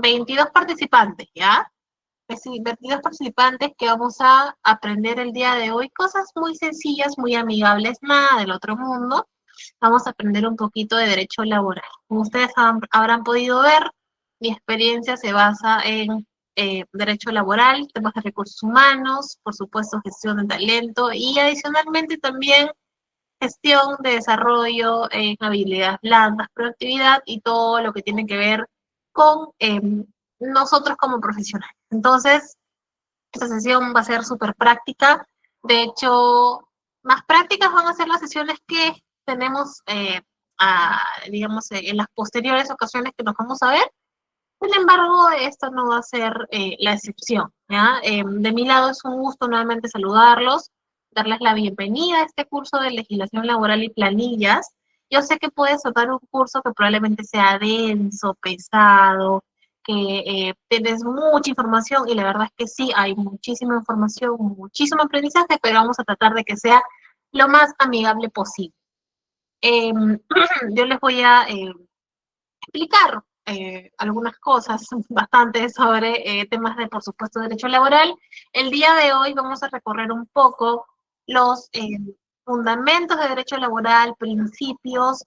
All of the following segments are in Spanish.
22 participantes, ¿ya? Pues sí, 22 participantes que vamos a aprender el día de hoy. Cosas muy sencillas, muy amigables, nada del otro mundo. Vamos a aprender un poquito de derecho laboral. Como ustedes habrán podido ver, mi experiencia se basa en derecho laboral, temas de recursos humanos, por supuesto gestión de talento y adicionalmente también gestión de desarrollo en habilidades blandas, productividad y todo lo que tiene que ver con nosotros como profesionales. Entonces, esta sesión va a ser súper práctica. De hecho, más prácticas van a ser las sesiones que tenemos, digamos, en las posteriores ocasiones que nos vamos a ver. Sin embargo, esto no va a ser la excepción, ¿ya? De mi lado es un gusto nuevamente saludarlos, darles la bienvenida a este curso de legislación laboral y planillas. Yo sé que puedes tratar un curso que probablemente sea denso, pesado, que tienes mucha información y la verdad es que sí, hay muchísima información, muchísimo aprendizaje, pero vamos a tratar de que sea lo más amigable posible. Yo les voy a explicar algunas cosas bastante sobre temas de, por supuesto, derecho laboral. El día de hoy vamos a recorrer un poco los fundamentos de derecho laboral, principios,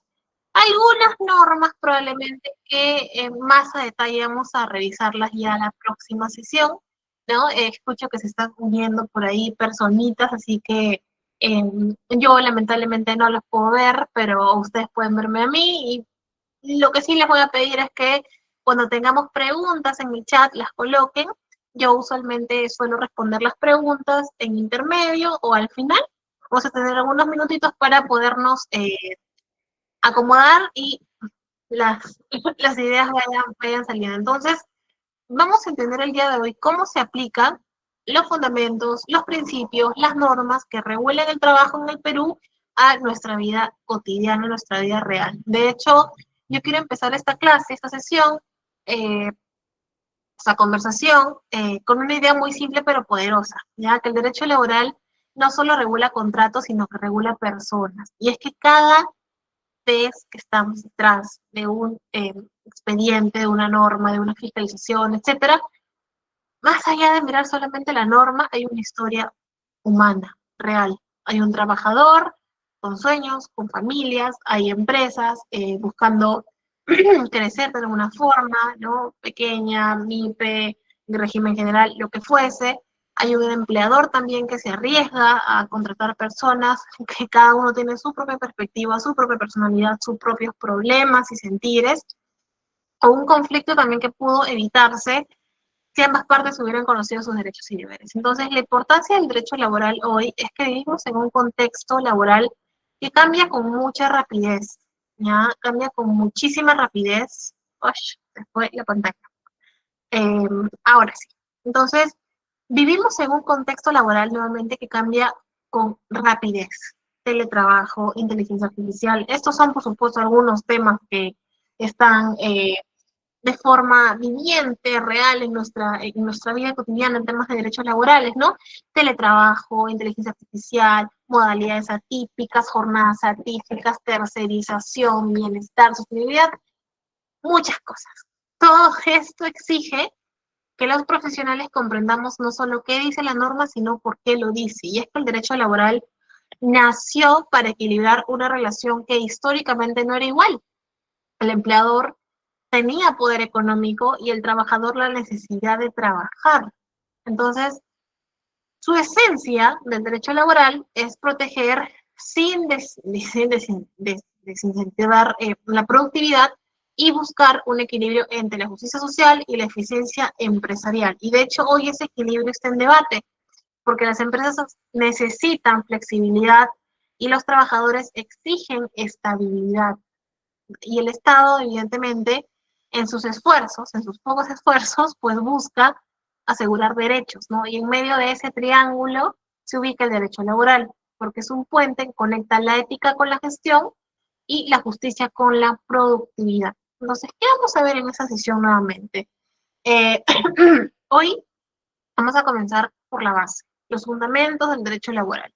algunas normas probablemente que más a detalle vamos a revisarlas ya en la próxima sesión, ¿no? Escucho que se están uniendo por ahí personitas, así que yo lamentablemente no los puedo ver, pero ustedes pueden verme a mí y lo que sí les voy a pedir es que cuando tengamos preguntas en el chat las coloquen. Yo usualmente suelo responder las preguntas en intermedio o al final. Vamos a tener algunos minutitos para podernos acomodar y las, las ideas vayan saliendo. Entonces, vamos a entender el día de hoy cómo se aplican los fundamentos, los principios, las normas que regulan el trabajo en el Perú a nuestra vida cotidiana, a nuestra vida real. De hecho, yo quiero empezar esta clase, esta sesión, esta conversación, con una idea muy simple pero poderosa, ya que el derecho laboral no solo regula contratos, sino que regula personas. Y es que cada vez que estamos detrás de un expediente, de una norma, de una fiscalización, etcétera, más allá de mirar solamente la norma, hay una historia humana, real. Hay un trabajador con sueños, con familias, hay empresas buscando crecer de alguna forma, ¿no? Pequeña, MIPE, de régimen general, lo que fuese. Hay un empleador también que se arriesga a contratar personas que cada uno tiene su propia perspectiva, su propia personalidad, sus propios problemas y sentires, o un conflicto también que pudo evitarse si ambas partes hubieran conocido sus derechos y deberes. Entonces, la importancia del derecho laboral hoy es que vivimos en un contexto laboral que cambia con mucha rapidez, ¿ya? Cambia con muchísima rapidez. Uy, se fue la pantalla. Eh, Ahora sí. Entonces, vivimos en un contexto laboral nuevamente que cambia con rapidez. Teletrabajo, inteligencia artificial. Estos son, por supuesto, algunos temas que están de forma viviente, real en nuestra vida cotidiana en temas de derechos laborales, ¿no? Teletrabajo, inteligencia artificial, modalidades atípicas, jornadas atípicas, tercerización, bienestar, sostenibilidad, muchas cosas. Todo esto exige que los profesionales comprendamos no solo qué dice la norma, sino por qué lo dice. Y es que el derecho laboral nació para equilibrar una relación que históricamente no era igual. El empleador tenía poder económico y el trabajador la necesidad de trabajar. Entonces, su esencia del derecho laboral es proteger sin desincentivar la productividad y buscar un equilibrio entre la justicia social y la eficiencia empresarial. Y de hecho, hoy ese equilibrio está en debate, porque las empresas necesitan flexibilidad y los trabajadores exigen estabilidad. Y el Estado, evidentemente, en sus esfuerzos, en sus pocos esfuerzos, pues busca asegurar derechos, ¿no? Y en medio de ese triángulo se ubica el derecho laboral, porque es un puente que conecta la ética con la gestión y la justicia con la productividad. Entonces, ¿qué vamos a ver en esa sesión nuevamente? Eh, Hoy vamos a comenzar por la base, los fundamentos del derecho laboral.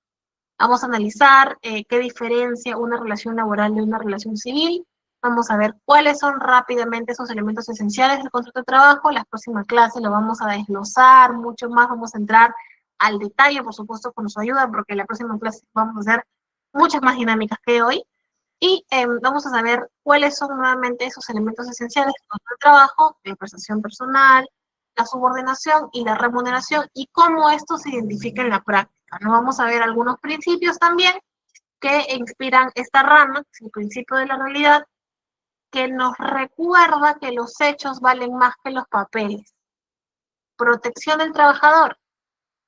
Vamos a analizar qué diferencia una relación laboral de una relación civil, Vamos a ver cuáles son rápidamente esos elementos esenciales del contrato de trabajo. En la próxima clase lo vamos a desglosar mucho más, vamos a entrar al detalle, por supuesto, con su ayuda, porque en la próxima clase vamos a hacer muchas más dinámicas que hoy. Y vamos a saber cuáles son nuevamente esos elementos esenciales del contrato de trabajo, la prestación personal, la subordinación y la remuneración, y cómo esto se identifica en la práctica. ¿No? Vamos a ver algunos principios también que inspiran esta rama, que es el principio de la realidad, que nos recuerda que los hechos valen más que los papeles. Protección del trabajador,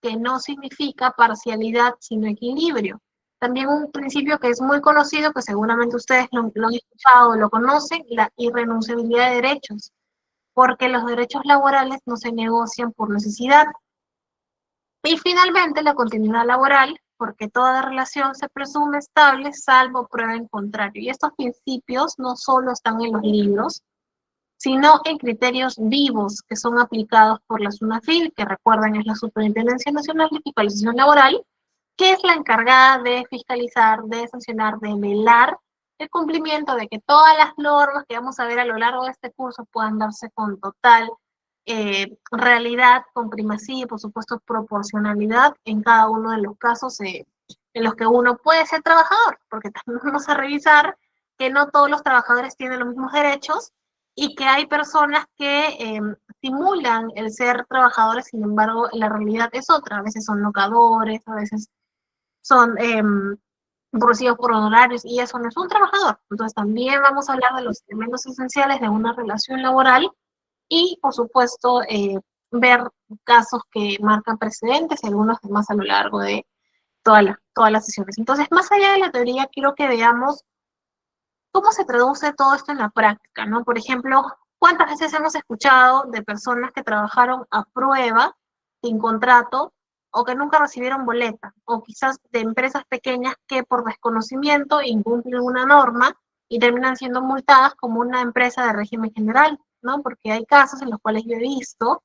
que no significa parcialidad, sino equilibrio. También un principio que es muy conocido, que seguramente ustedes lo han escuchado o lo conocen, la irrenunciabilidad de derechos, porque los derechos laborales no se negocian por necesidad. Y finalmente la continuidad laboral, porque toda relación se presume estable salvo prueba en contrario. Y estos principios no solo están en los libros, sino en criterios vivos que son aplicados por la SUNAFIL, que recuerdan es la Superintendencia Nacional de Fiscalización Laboral, que es la encargada de fiscalizar, de sancionar, de velar el cumplimiento de que todas las normas que vamos a ver a lo largo de este curso puedan darse con total realidad, con primacía y por supuesto proporcionalidad en cada uno de los casos en los que uno puede ser trabajador, porque también vamos a revisar que no todos los trabajadores tienen los mismos derechos y que hay personas que simulan el ser trabajadores, sin embargo, la realidad es otra. A veces son locadores, a veces son recibidos por honorarios y eso no es un trabajador. Entonces también vamos a hablar de los elementos esenciales de una relación laboral y, por supuesto, ver casos que marcan precedentes y algunos demás a lo largo de todas las sesiones. Entonces, más allá de la teoría, quiero que veamos cómo se traduce todo esto en la práctica, ¿no? Por ejemplo, ¿cuántas veces hemos escuchado de personas que trabajaron a prueba, sin contrato, o que nunca recibieron boleta? O quizás de empresas pequeñas que por desconocimiento incumplen una norma y terminan siendo multadas como una empresa de régimen general, ¿no? Porque hay casos en los cuales yo he visto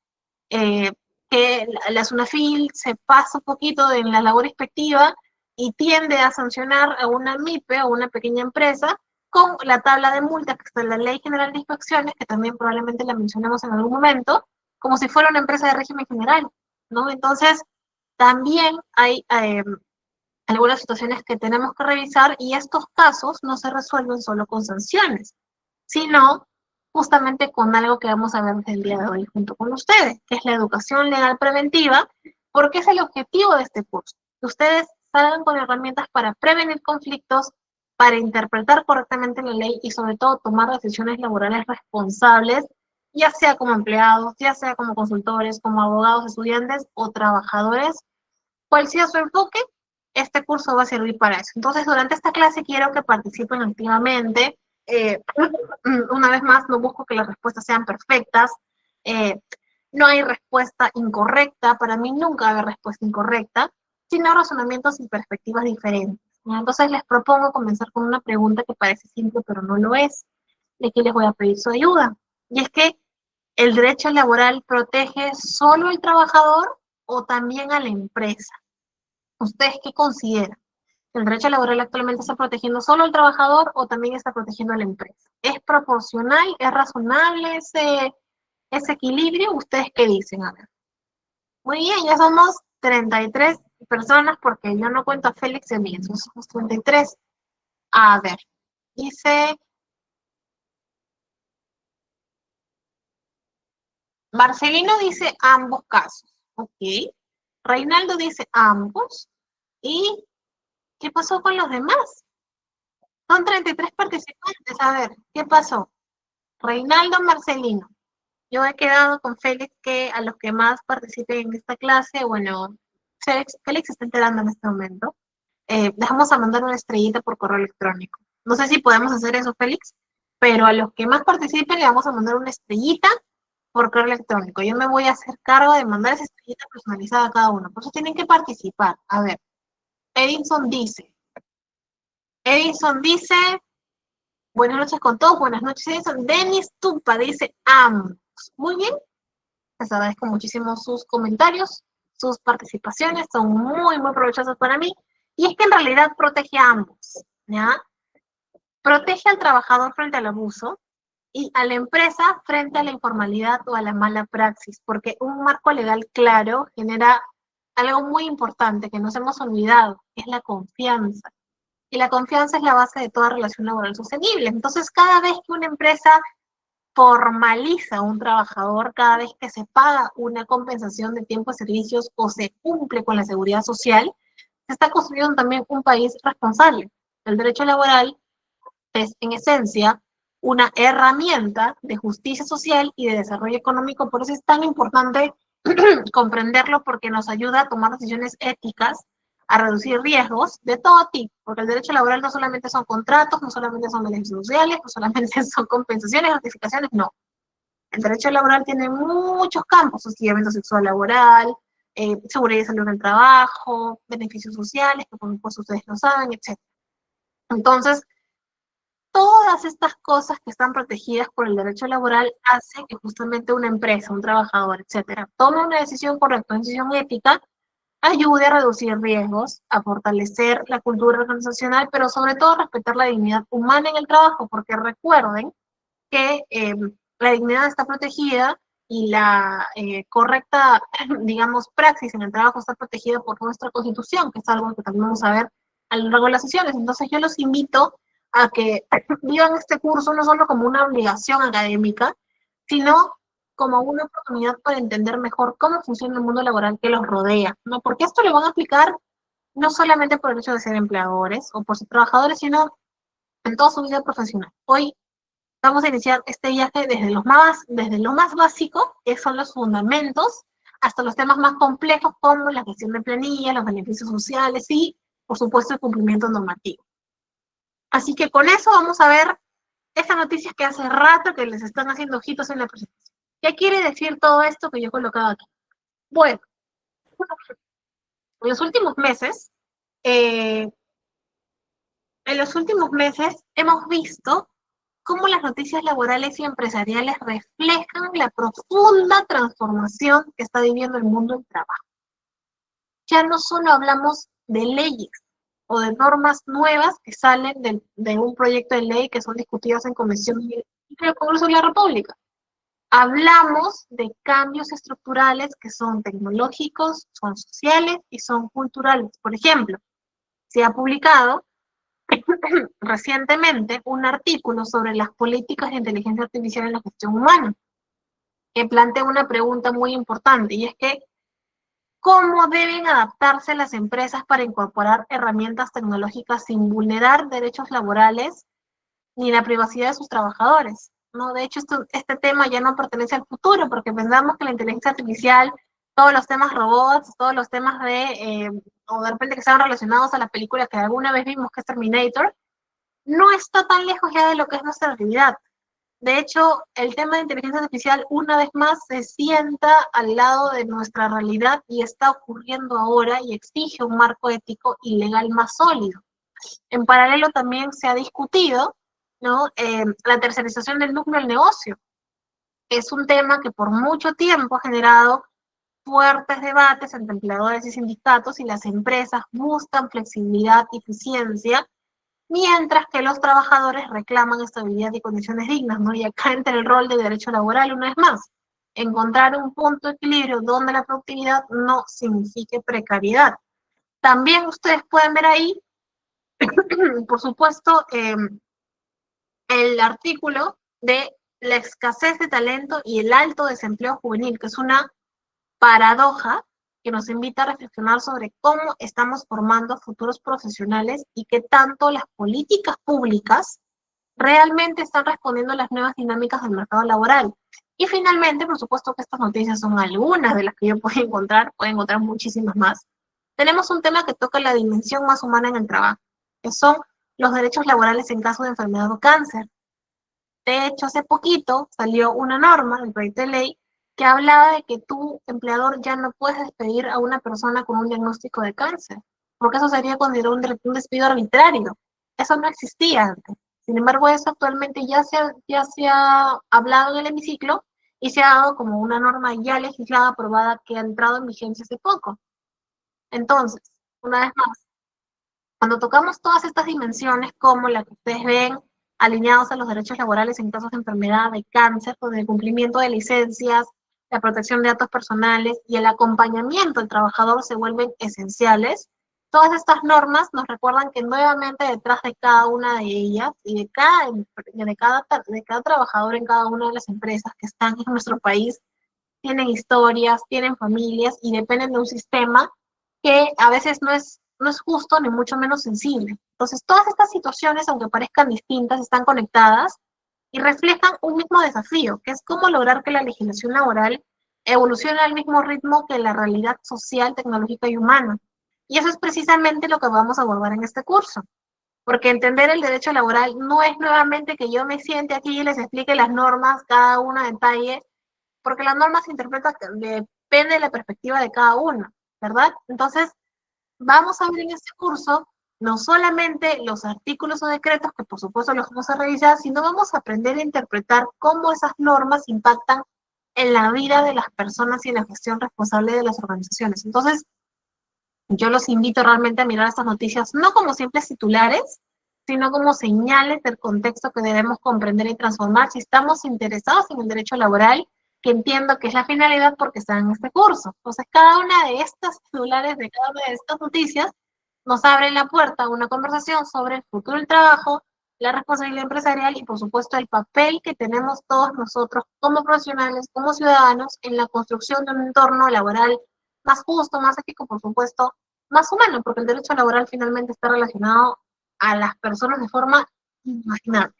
eh, que la SUNAFIL se pasa un poquito en la labor inspectiva y tiende a sancionar a una MIPE o una pequeña empresa con la tabla de multas que está en la Ley General de Inspecciones, que también probablemente la mencionemos en algún momento, como si fuera una empresa de régimen general, ¿no? Entonces, también hay algunas situaciones que tenemos que revisar y estos casos no se resuelven solo con sanciones, sino justamente con algo que vamos a ver desde el día de hoy junto con ustedes, que es la educación legal preventiva, porque es el objetivo de este curso, que ustedes salgan con herramientas para prevenir conflictos, para interpretar correctamente la ley y sobre todo tomar decisiones laborales responsables, ya sea como empleados, ya sea como consultores, como abogados, estudiantes o trabajadores, cual sea su enfoque, este curso va a servir para eso. Entonces, durante esta clase quiero que participen activamente. Una vez más, no busco que las respuestas sean perfectas. Eh, no hay respuesta incorrecta. Para mí nunca hay respuesta incorrecta, sino razonamientos y perspectivas diferentes. Entonces, les propongo comenzar con una pregunta que parece simple, pero no lo es. De aquí les voy a pedir su ayuda. Y es que, ¿el derecho laboral protege solo al trabajador o también a la empresa? ¿Ustedes qué consideran? ¿El derecho laboral actualmente está protegiendo solo al trabajador o también está protegiendo a la empresa? ¿Es proporcional? ¿Es razonable ese equilibrio? ¿Ustedes qué dicen? A ver. Muy bien, ya somos 33 personas porque yo no cuento a Félix y a mí, entonces somos 33. A ver, dice, Marcelino dice ambos casos. Ok. Reinaldo dice ambos. ¿Y qué pasó con los demás? Son 33 participantes. A ver, ¿qué pasó? Reinaldo, Marcelino. Yo he quedado con Félix que a los que más participen en esta clase, bueno, Félix se está enterando en este momento, les vamos a mandar una estrellita por correo electrónico. No sé si podemos hacer eso, Félix, pero a los que más participen le vamos a mandar una estrellita por correo electrónico. Yo me voy a hacer cargo de mandar esa estrellita personalizada a cada uno. Por eso tienen que participar. A ver, Edison dice, Edison dice, buenas noches con todos, buenas noches Edison. Denis Tupa dice ambos. Muy bien, les agradezco muchísimo sus comentarios, sus participaciones, son muy, muy provechosas para mí. Y es que en realidad protege a ambos, ¿ya? protege al trabajador frente al abuso y a la empresa frente a la informalidad o a la mala praxis, porque un marco legal claro genera algo muy importante que nos hemos olvidado, que es la confianza. Y la confianza es la base de toda relación laboral sostenible. Entonces, cada vez que una empresa formaliza a un trabajador, cada vez que se paga una compensación de tiempo de servicios o se cumple con la seguridad social, se está construyendo también un país responsable. El derecho laboral es, en esencia, una herramienta de justicia social y de desarrollo económico. Por eso es tan importante comprenderlo, porque nos ayuda a tomar decisiones éticas, a reducir riesgos de todo tipo, porque el derecho laboral no solamente son contratos, no solamente son beneficios sociales, no solamente son compensaciones, notificaciones, no. El derecho laboral tiene muchos campos: hostigamiento sexual laboral, seguridad y salud en el trabajo, beneficios sociales, que por supuesto ustedes lo saben, etc. Entonces, todas estas cosas que están protegidas por el derecho laboral hacen que justamente una empresa, un trabajador, etcétera, tome una decisión correcta, una decisión ética, ayude a reducir riesgos, a fortalecer la cultura organizacional, pero sobre todo a respetar la dignidad humana en el trabajo, porque recuerden que la dignidad está protegida y la correcta, digamos, praxis en el trabajo está protegida por nuestra Constitución, que es algo que también vamos a ver a lo largo de las sesiones. Entonces yo los invito a que vivan este curso no solo como una obligación académica, sino como una oportunidad para entender mejor cómo funciona el mundo laboral que los rodea, ¿no? Porque esto lo van a aplicar no solamente por el hecho de ser empleadores o por ser trabajadores, sino en toda su vida profesional. Hoy vamos a iniciar este viaje desde lo más básico, que son los fundamentos, hasta los temas más complejos como la gestión de planillas, los beneficios sociales y, por supuesto, el cumplimiento normativo. Así que con eso vamos a ver estas noticias que hace rato que les están haciendo ojitos en la presentación. ¿Qué quiere decir todo esto que yo he colocado aquí? Bueno, en los últimos meses, eh, hemos visto cómo las noticias laborales y empresariales reflejan la profunda transformación que está viviendo el mundo del trabajo. Ya no solo hablamos de leyes o de normas nuevas que salen de un proyecto de ley que son discutidas en Comisión y en el Congreso de la República. Hablamos de cambios estructurales que son tecnológicos, son sociales y son culturales. Por ejemplo, se ha publicado recientemente un artículo sobre las políticas de inteligencia artificial en la gestión humana, que plantea una pregunta muy importante, y es que ¿cómo deben adaptarse las empresas para incorporar herramientas tecnológicas sin vulnerar derechos laborales ni la privacidad de sus trabajadores? ¿No? De hecho, este tema ya no pertenece al futuro, porque pensamos que la inteligencia artificial, todos los temas robots, todos los temas o de repente que sean relacionados a la película que alguna vez vimos, que es Terminator, no está tan lejos ya de lo que es nuestra realidad. De hecho, el tema de inteligencia artificial una vez más se sienta al lado de nuestra realidad y está ocurriendo ahora y exige un marco ético y legal más sólido. En paralelo también se ha discutido, ¿no? La tercerización del núcleo del negocio. Es un tema que por mucho tiempo ha generado fuertes debates entre empleadores y sindicatos, y las empresas buscan flexibilidad y eficiencia, mientras que los trabajadores reclaman estabilidad y condiciones dignas, ¿no? Y acá entra el rol de derecho laboral una vez más. Encontrar un punto de equilibrio donde la productividad no signifique precariedad. También ustedes pueden ver ahí, por supuesto, el artículo de la escasez de talento y el alto desempleo juvenil, que es una paradoja que nos invita a reflexionar sobre cómo estamos formando futuros profesionales y qué tanto las políticas públicas realmente están respondiendo a las nuevas dinámicas del mercado laboral. Y finalmente, por supuesto que estas noticias son algunas de las que yo puedo encontrar muchísimas más. Tenemos un tema que toca la dimensión más humana en el trabajo, que son los derechos laborales en caso de enfermedad o cáncer. De hecho, hace poquito salió una norma del proyecto de ley que hablaba de que tu empleador ya no puedes despedir a una persona con un diagnóstico de cáncer, porque eso sería considerado un despido arbitrario. Eso no existía antes. Sin embargo, eso actualmente ya se ha hablado en el hemiciclo y se ha dado como una norma ya legislada, aprobada, que ha entrado en vigencia hace poco. Entonces, una vez más, cuando tocamos todas estas dimensiones, como la que ustedes ven alineados a los derechos laborales en casos de enfermedad, de cáncer, con el cumplimiento de licencias, la protección de datos personales y el acompañamiento al trabajador se vuelven esenciales. Todas estas normas nos recuerdan que nuevamente detrás de cada una de ellas y de cada trabajador en cada una de las empresas que están en nuestro país, tienen historias, tienen familias y dependen de un sistema que a veces no es justo ni mucho menos sensible. Entonces, todas estas situaciones, aunque parezcan distintas, están conectadas y reflejan un mismo desafío, que es cómo lograr que la legislación laboral evolucione al mismo ritmo que la realidad social, tecnológica y humana. Y eso es precisamente lo que vamos a abordar en este curso. Porque entender el derecho laboral no es nuevamente que yo me siente aquí y les explique las normas, cada una en detalle, porque la norma se interpreta, depende de la perspectiva de cada uno, ¿verdad? Entonces, vamos a ver en este curso no solamente los artículos o decretos, que por supuesto los vamos a revisar, sino vamos a aprender a interpretar cómo esas normas impactan en la vida de las personas y en la gestión responsable de las organizaciones. Entonces, yo los invito realmente a mirar estas noticias no como simples titulares, sino como señales del contexto que debemos comprender y transformar si estamos interesados en el derecho laboral, que entiendo que es la finalidad porque está en este curso. Entonces, cada una de estas titulares, de cada una de estas noticias, nos abre la puerta a una conversación sobre el futuro del trabajo, la responsabilidad empresarial y, por supuesto, el papel que tenemos todos nosotros como profesionales, como ciudadanos, en la construcción de un entorno laboral más justo, más ético, por supuesto, más humano, porque el derecho laboral finalmente está relacionado a las personas de forma inimaginable.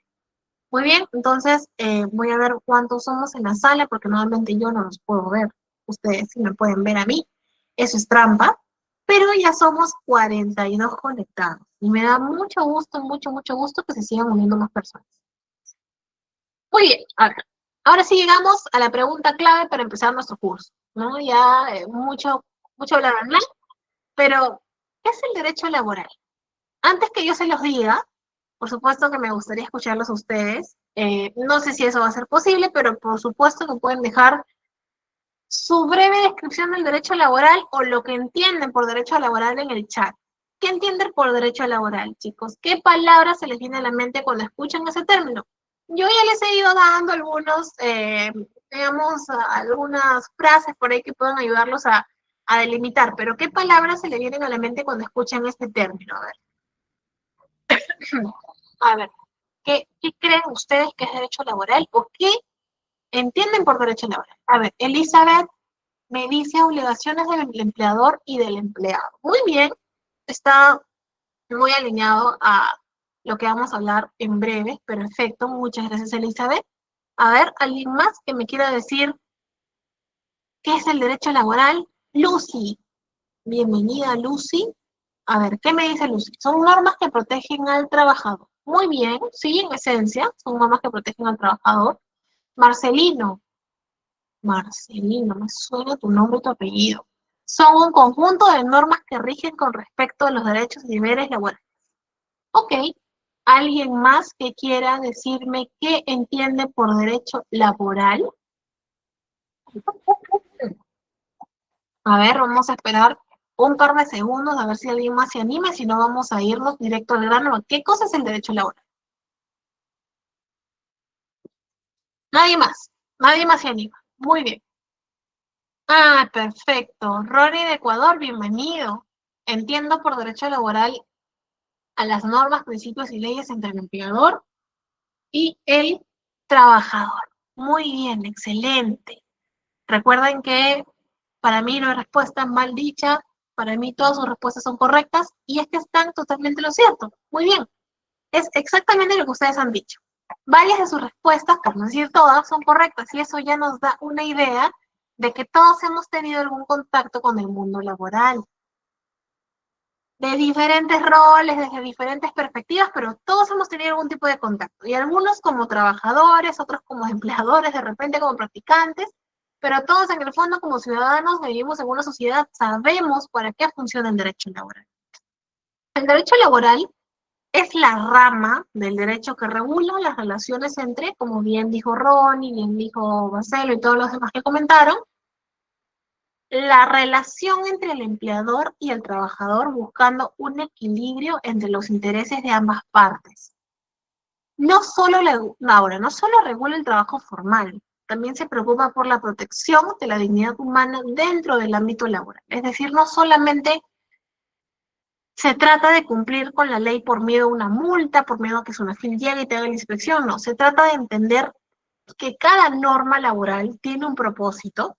Muy bien, entonces voy a ver cuántos somos en la sala, porque normalmente yo no los puedo ver. Ustedes sí me pueden ver a mí. Eso es trampa. Pero ya somos 42 conectados. Y me da mucho gusto, mucho, mucho gusto que se sigan uniendo más personas. Muy bien, a ver. Ahora sí llegamos a la pregunta clave para empezar nuestro curso, ¿no? Ya mucho bla, bla, bla, pero ¿qué es el derecho laboral? Antes que yo se los diga, por supuesto que me gustaría escucharlos a ustedes. No sé si eso va a ser posible, pero por supuesto que pueden dejar su breve descripción del derecho laboral o lo que entienden por derecho laboral en el chat. ¿Qué entienden por derecho laboral, chicos? ¿Qué palabras se les viene a la mente cuando escuchan ese término? Yo ya les he ido dando digamos, algunas frases por ahí que puedan ayudarlos a delimitar, pero ¿qué palabras se les vienen a la mente cuando escuchan este término? A ver. A ver, ¿qué creen ustedes que es derecho laboral o qué entienden por derecho laboral? A ver, Elizabeth me dice obligaciones del empleador y del empleado. Muy bien, está muy alineado a lo que vamos a hablar en breve. Perfecto, muchas gracias, Elizabeth. A ver, ¿alguien más que me quiera decir qué es el derecho laboral? Lucy, bienvenida, Lucy. A ver, ¿qué me dice Lucy? Son normas que protegen al trabajador. Muy bien, sí, en esencia, son normas que protegen al trabajador. Marcelino, Marcelino, me suena tu nombre y tu apellido. Son un conjunto de normas que rigen con respecto a los derechos y deberes laborales. Ok, ¿alguien más que quiera decirme qué entiende por derecho laboral? A ver, vamos a esperar un par de segundos a ver si alguien más se anima, si no vamos a irnos directo al grano. ¿Qué cosa es el derecho laboral? Nadie más se anima. Muy bien. Ah, perfecto. Rory de Ecuador, bienvenido. Entiendo por derecho laboral a las normas, principios y leyes entre el empleador y el trabajador. Muy bien, excelente. Recuerden que para mí no hay respuesta mal dicha, para mí todas sus respuestas son correctas y es que están totalmente lo cierto. Muy bien, es exactamente lo que ustedes han dicho. Varias de sus respuestas, por no decir todas, son correctas y eso ya nos da una idea de que todos hemos tenido algún contacto con el mundo laboral, de diferentes roles, desde diferentes perspectivas, pero todos hemos tenido algún tipo de contacto. Y algunos como trabajadores, otros como empleadores, de repente como practicantes, pero todos en el fondo como ciudadanos vivimos en una sociedad, sabemos para qué funciona el derecho laboral. El derecho laboral es la rama del derecho que regula las relaciones entre, como bien dijo Ronnie, bien dijo Marcelo y todos los demás que comentaron, la relación entre el empleador y el trabajador buscando un equilibrio entre los intereses de ambas partes. no solo regula el trabajo formal, también se preocupa por la protección de la dignidad humana dentro del ámbito laboral. Es decir, no solamente se trata de cumplir con la ley por miedo a una multa, por miedo a que una fin llegue y te haga la inspección, no, se trata de entender que cada norma laboral tiene un propósito,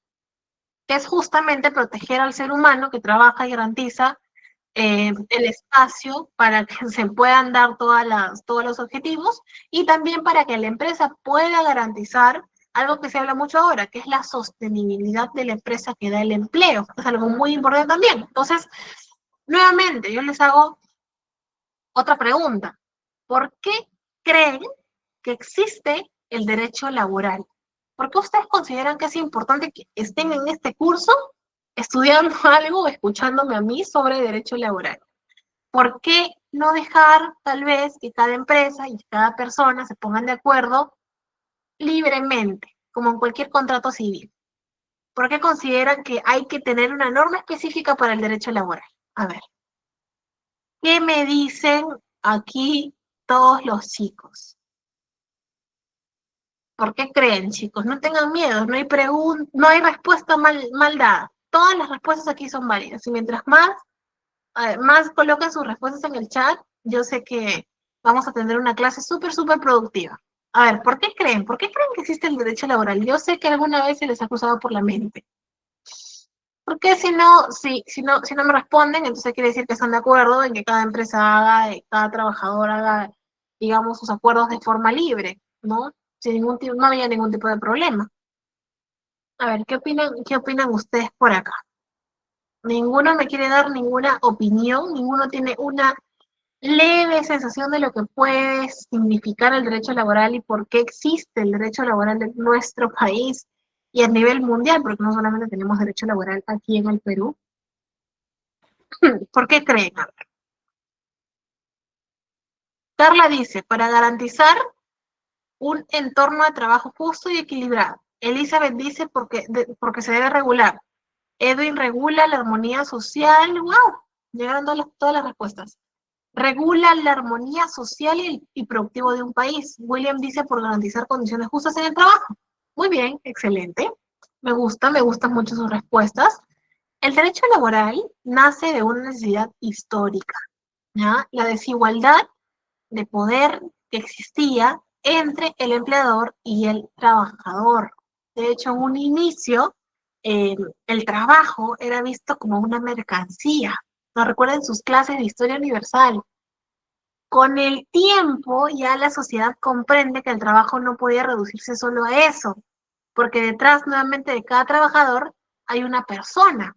que es justamente proteger al ser humano que trabaja y garantiza el espacio para que se puedan dar todos los objetivos y también para que la empresa pueda garantizar algo que se habla mucho ahora, que es la sostenibilidad de la empresa que da el empleo. Es algo muy importante también. Entonces, nuevamente, yo les hago otra pregunta. ¿Por qué creen que existe el derecho laboral? ¿Por qué ustedes consideran que es importante que estén en este curso estudiando algo o escuchándome a mí sobre derecho laboral? ¿Por qué no dejar tal vez que cada empresa y cada persona se pongan de acuerdo libremente, como en cualquier contrato civil? ¿Por qué consideran que hay que tener una norma específica para el derecho laboral? A ver, ¿qué me dicen aquí todos los chicos? ¿Por qué creen, chicos? No tengan miedo, no hay respuesta mal dada. Todas las respuestas aquí son válidas. Y mientras más coloquen sus respuestas en el chat, yo sé que vamos a tener una clase súper productiva. A ver, ¿por qué creen? ¿Por qué creen que existe el derecho laboral? Yo sé que alguna vez se les ha cruzado por la mente. Porque si no me responden, entonces quiere decir que están de acuerdo en que cada empresa haga, cada trabajador haga, digamos, sus acuerdos de forma libre, ¿no? No había ningún tipo de problema. A ver, qué opinan ustedes por acá? Ninguno me quiere dar ninguna opinión, ninguno tiene una leve sensación de lo que puede significar el derecho laboral y por qué existe el derecho laboral en nuestro país y a nivel mundial, porque no solamente tenemos derecho laboral aquí en el Perú. ¿Por qué creen? Carla dice, para garantizar un entorno de trabajo justo y equilibrado. Elizabeth dice, porque se debe regular. Edwin regula la armonía social. ¡Wow! Llegaron todas las respuestas. Regula la armonía social y productivo de un país. William dice por garantizar condiciones justas en el trabajo. Muy bien, excelente. Me gustan mucho sus respuestas. El derecho laboral nace de una necesidad histórica, ¿ya? La desigualdad de poder que existía entre el empleador y el trabajador. De hecho, en un inicio, el trabajo era visto como una mercancía. ¿No recuerden sus clases de historia universal? Con el tiempo ya la sociedad comprende que el trabajo no podía reducirse solo a eso, porque detrás nuevamente de cada trabajador hay una persona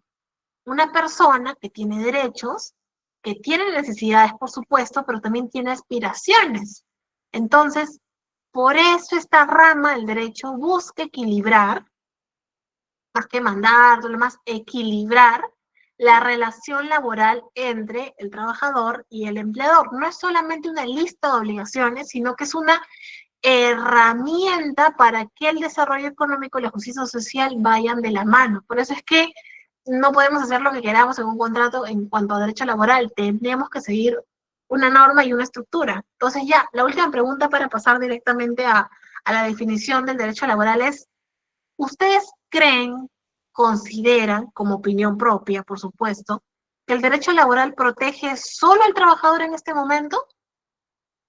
que tiene derechos, que tiene necesidades, por supuesto, pero también tiene aspiraciones. Entonces, por eso esta rama del derecho busca equilibrar, más que mandar, lo más equilibrar la relación laboral entre el trabajador y el empleador. No es solamente una lista de obligaciones, sino que es una herramienta para que el desarrollo económico y la justicia social vayan de la mano. Por eso es que no podemos hacer lo que queramos en un contrato en cuanto a derecho laboral. Tenemos que seguir una norma y una estructura. Entonces ya, la última pregunta para pasar directamente a la definición del derecho laboral es, ¿ustedes creen, consideran, como opinión propia, por supuesto, que el derecho laboral protege solo al trabajador en este momento?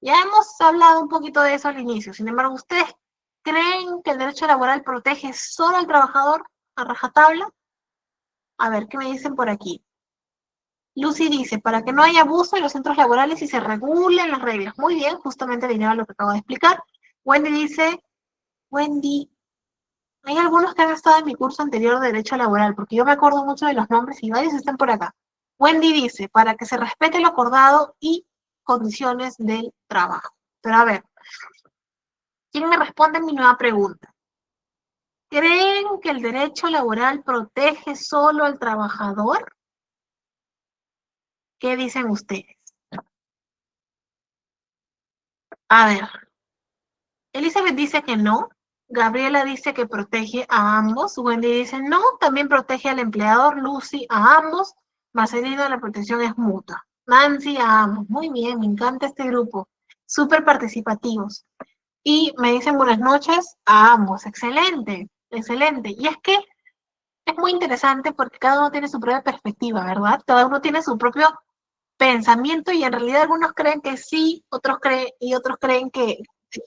Ya hemos hablado un poquito de eso al inicio. Sin embargo, ¿ustedes creen que el derecho laboral protege solo al trabajador a rajatabla? A ver, ¿qué me dicen por aquí? Lucy dice, para que no haya abuso en los centros laborales y se regulen las reglas. Muy bien, justamente alineado a lo que acabo de explicar. Wendy dice, Wendy, hay algunos que han estado en mi curso anterior de Derecho Laboral, porque yo me acuerdo mucho de los nombres y varios están por acá. Wendy dice, para que se respete lo acordado y condiciones del trabajo. Pero a ver, ¿quién me responde mi nueva pregunta? ¿Creen que el derecho laboral protege solo al trabajador? ¿Qué dicen ustedes? A ver, Elizabeth dice que no, Gabriela dice que protege a ambos, Wendy dice no, también protege al empleador, Lucy a ambos, Marcelino la protección es mutua, Nancy a ambos. Muy bien, me encanta este grupo. súper participativos. Y me dicen buenas noches a ambos. Excelente, excelente. Y es que es muy interesante porque cada uno tiene su propia perspectiva, ¿verdad? Cada uno tiene su propio pensamiento y en realidad algunos creen que sí, otros creen que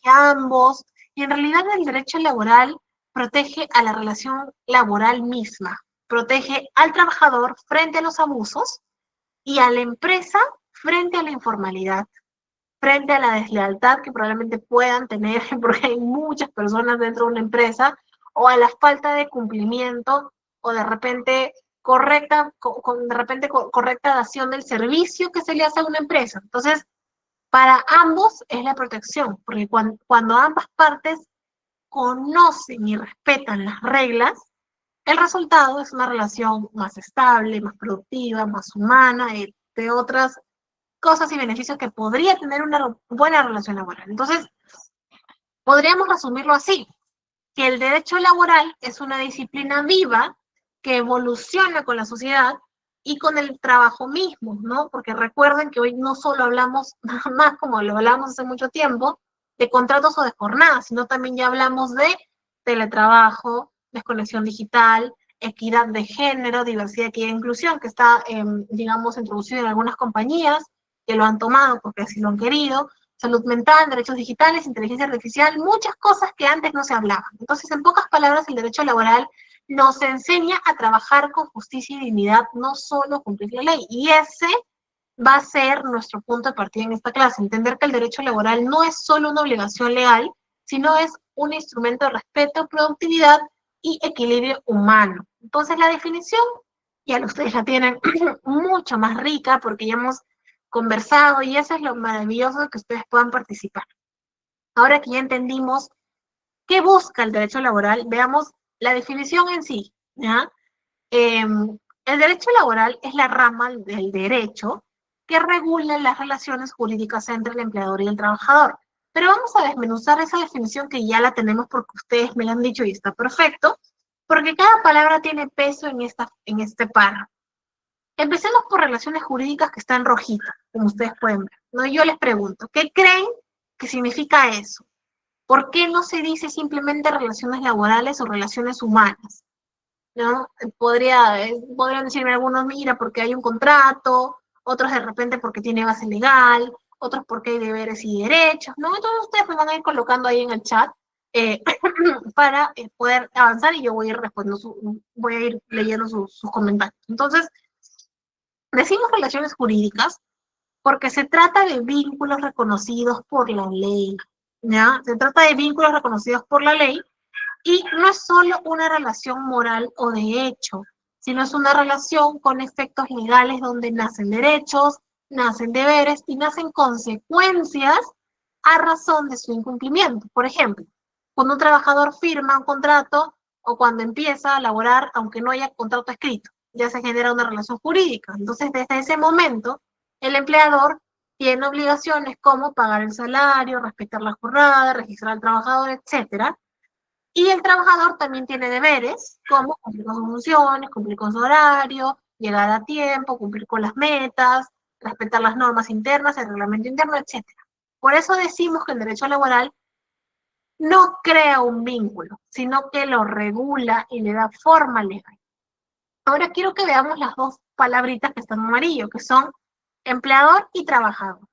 ambos. Y en realidad el derecho laboral protege a la relación laboral misma, protege al trabajador frente a los abusos y a la empresa frente a la informalidad, frente a la deslealtad que probablemente puedan tener, porque hay muchas personas dentro de una empresa, o a la falta de cumplimiento, o de repente correcta dación del servicio que se le hace a una empresa. Entonces, para ambos es la protección, porque cuando ambas partes conocen y respetan las reglas, el resultado es una relación más estable, más productiva, más humana, entre otras cosas y beneficios que podría tener una buena relación laboral. Entonces, podríamos resumirlo así, que el derecho laboral es una disciplina viva que evoluciona con la sociedad y con el trabajo mismo, ¿no? Porque recuerden que hoy no solo hablamos, nada más como lo hablamos hace mucho tiempo, de contratos o de jornadas, sino también ya hablamos de teletrabajo, desconexión digital, equidad de género, diversidad, equidad e inclusión, que está, digamos, introducido en algunas compañías que lo han tomado porque así lo han querido, salud mental, derechos digitales, inteligencia artificial, muchas cosas que antes no se hablaban. Entonces, en pocas palabras, el derecho laboral nos enseña a trabajar con justicia y dignidad, no solo cumplir la ley. Y ese va a ser nuestro punto de partida en esta clase, entender que el derecho laboral no es solo una obligación legal, sino es un instrumento de respeto, productividad y equilibrio humano. Entonces, la definición ya ustedes la tienen mucho más rica porque ya hemos conversado y eso es lo maravilloso de que ustedes puedan participar. Ahora que ya entendimos qué busca el derecho laboral, veamos la definición en sí, ¿ya? El derecho laboral es la rama del derecho que regula las relaciones jurídicas entre el empleador y el trabajador. Pero vamos a desmenuzar esa definición que ya la tenemos porque ustedes me la han dicho y está perfecto, porque cada palabra tiene peso en este párrafo. Empecemos por relaciones jurídicas que están rojitas, como ustedes pueden ver, ¿no? Yo les pregunto, ¿qué creen que significa eso? ¿Por qué no se dice simplemente relaciones laborales o relaciones humanas? ¿No? Podrían decirme algunos, mira, porque hay un contrato, otros de repente porque tiene base legal, otros porque hay deberes y derechos, ¿no? Entonces ustedes me van a ir colocando ahí en el chat eh, para poder avanzar y yo voy a ir respondiendo, voy a ir leyendo sus comentarios. Entonces, decimos relaciones jurídicas porque se trata de vínculos reconocidos por la ley, ¿ya? Se trata de vínculos reconocidos por la ley y no es solo una relación moral o de hecho, sino es una relación con efectos legales donde nacen derechos, nacen deberes y nacen consecuencias a razón de su incumplimiento. Por ejemplo, cuando un trabajador firma un contrato o cuando empieza a laborar, aunque no haya contrato escrito, ya se genera una relación jurídica. Entonces, desde ese momento, el empleador tiene obligaciones como pagar el salario, respetar la jornada, registrar al trabajador, etcétera. Y el trabajador también tiene deberes, como cumplir con sus funciones, cumplir con su horario, llegar a tiempo, cumplir con las metas, respetar las normas internas, el reglamento interno, etcétera. Por eso decimos que el derecho laboral no crea un vínculo, sino que lo regula y le da forma legal. Ahora quiero que veamos las dos palabritas que están en amarillo, que son empleador y trabajador.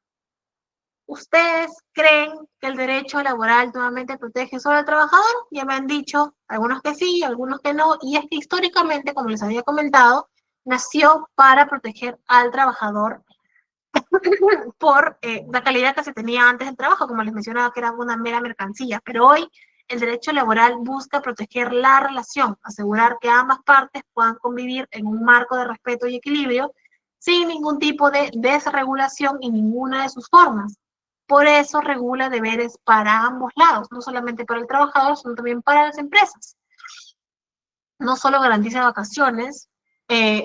¿Ustedes creen que el derecho laboral nuevamente protege solo al trabajador? Ya me han dicho algunos que sí, algunos que no, y es que históricamente, como les había comentado, nació para proteger al trabajador por la calidad que se tenía antes del trabajo, como les mencionaba, que era una mera mercancía, pero hoy el derecho laboral busca proteger la relación, asegurar que ambas partes puedan convivir en un marco de respeto y equilibrio sin ningún tipo de desregulación en ninguna de sus formas. Por eso regula deberes para ambos lados, no solamente para el trabajador, sino también para las empresas. No solo garantiza vacaciones,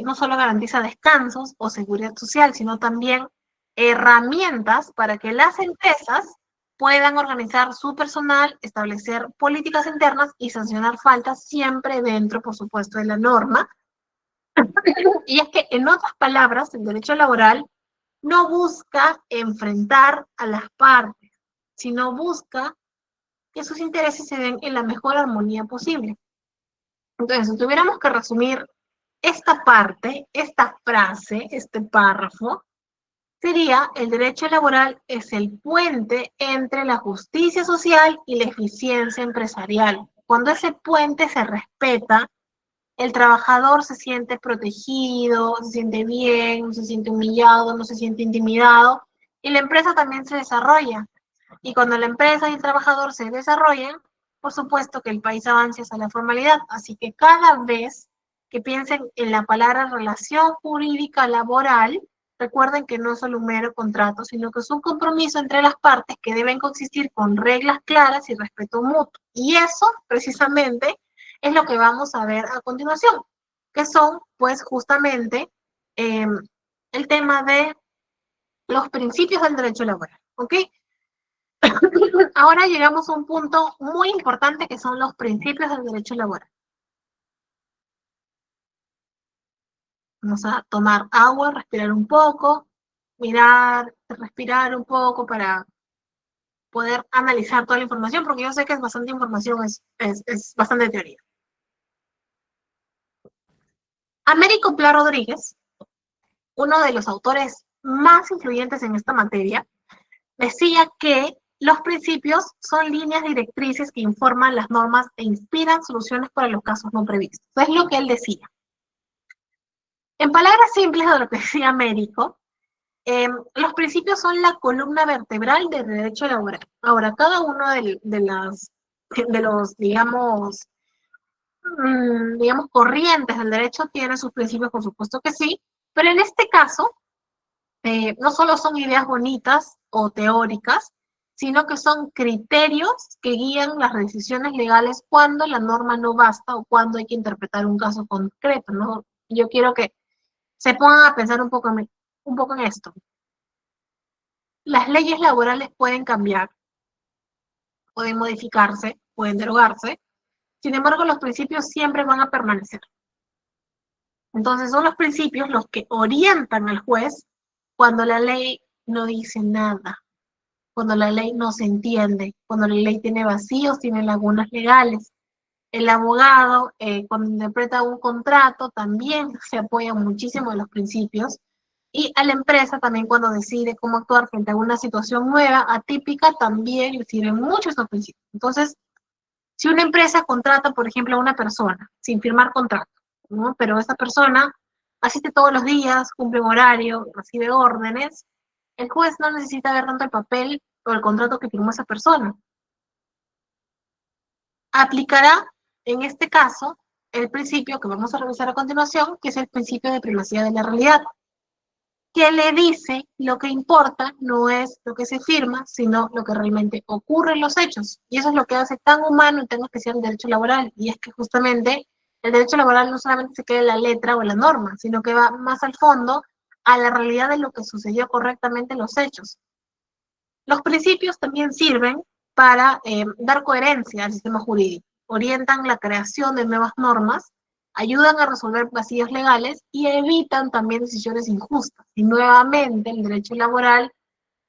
no solo garantiza descansos o seguridad social, sino también herramientas para que las empresas puedan organizar su personal, establecer políticas internas y sancionar faltas siempre dentro, por supuesto, de la norma. Y es que, en otras palabras, el derecho laboral no busca enfrentar a las partes, sino busca que sus intereses se den en la mejor armonía posible. Entonces, si tuviéramos que resumir esta parte, esta frase, este párrafo, sería: el derecho laboral es el puente entre la justicia social y la eficiencia empresarial. Cuando ese puente se respeta, el trabajador se siente protegido, se siente bien, no se siente humillado, no se siente intimidado, y la empresa también se desarrolla. Y cuando la empresa y el trabajador se desarrollan, por supuesto que el país avanza hacia la formalidad. Así que cada vez que piensen en la palabra relación jurídica laboral, recuerden que no es solo un mero contrato, sino que es un compromiso entre las partes que deben coexistir con reglas claras y respeto mutuo. Y eso, precisamente, es lo que vamos a ver a continuación, que son, pues, justamente el tema de los principios del derecho laboral, ¿ok? Ahora llegamos a un punto muy importante que son los principios del derecho laboral. Vamos a tomar agua, respirar un poco, mirar, respirar un poco para poder analizar toda la información, porque yo sé que es bastante información, es bastante teoría. Américo Pla Rodríguez, uno de los autores más influyentes en esta materia, decía que los principios son líneas directrices que informan las normas e inspiran soluciones para los casos no previstos. Eso es lo que él decía. En palabras simples de lo que decía Américo, los principios son la columna vertebral del derecho laboral. Ahora, cada uno de los digamos, corrientes del derecho tiene sus principios, por supuesto que sí, pero en este caso, no solo son ideas bonitas o teóricas, sino que son criterios que guían las decisiones legales cuando la norma no basta o cuando hay que interpretar un caso concreto, ¿no? Yo quiero que se pongan a pensar un poco en esto. Las leyes laborales pueden cambiar, pueden modificarse, pueden derogarse, sin embargo, los principios siempre van a permanecer. Entonces, son los principios los que orientan al juez cuando la ley no dice nada, cuando la ley no se entiende, cuando la ley tiene vacíos, tiene lagunas legales. El abogado, cuando interpreta un contrato, también se apoya muchísimo en los principios. Y a la empresa también, cuando decide cómo actuar frente a una situación nueva, atípica, también le sirven mucho esos principios. Entonces, si una empresa contrata, por ejemplo, a una persona sin firmar contrato, ¿no? Pero esa persona asiste todos los días, cumple un horario, recibe órdenes, el juez no necesita ver tanto el papel o el contrato que firmó esa persona. Aplicará, en este caso, el principio que vamos a revisar a continuación, que es el principio de primacía de la realidad, que le dice lo que importa no es lo que se firma, sino lo que realmente ocurre en los hechos. Y eso es lo que hace tan humano y tan especial el derecho laboral. Y es que justamente el derecho laboral no solamente se queda en la letra o en la norma, sino que va más al fondo a la realidad de lo que sucedió correctamente en los hechos. Los principios también sirven para dar coherencia al sistema jurídico, orientan la creación de nuevas normas, ayudan a resolver vacíos legales y evitan también decisiones injustas. Y nuevamente el derecho laboral,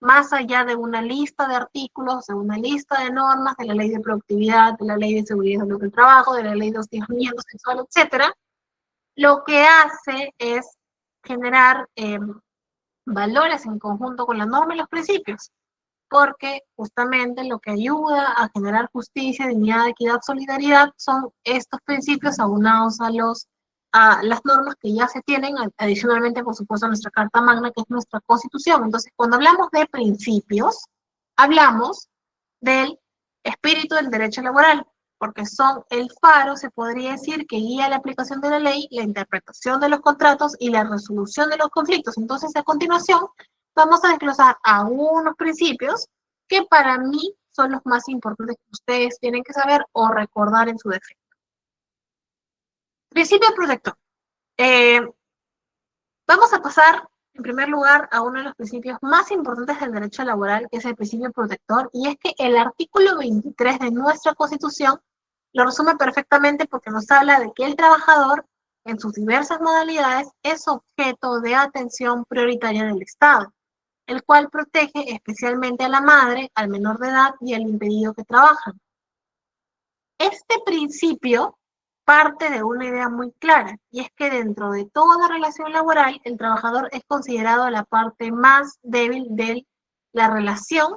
más allá de una lista de artículos, de una lista de normas, de la ley de productividad, de la ley de seguridad del trabajo, de la ley de hostigamiento sexual, etcétera, lo que hace es generar valores en conjunto con la norma y los principios, porque justamente lo que ayuda a generar justicia, dignidad, equidad, solidaridad son estos principios aunados a las normas que ya se tienen, adicionalmente, por supuesto, a nuestra Carta Magna, que es nuestra Constitución. Entonces, cuando hablamos de principios, hablamos del espíritu del derecho laboral, porque son el faro, se podría decir, que guía la aplicación de la ley, la interpretación de los contratos y la resolución de los conflictos. Entonces, a continuación, vamos a desglosar algunos principios que para mí son los más importantes que ustedes tienen que saber o recordar en su defecto. Principio protector. Vamos a pasar, en primer lugar, a uno de los principios más importantes del derecho laboral, que es el principio protector, y es que el artículo 23 de nuestra Constitución lo resume perfectamente porque nos habla de que el trabajador, en sus diversas modalidades, es objeto de atención prioritaria del Estado. el cual protege especialmente a la madre, al menor de edad y al impedido que trabajan. Este principio parte de una idea muy clara, y es que dentro de toda relación laboral, el trabajador es considerado la parte más débil de la relación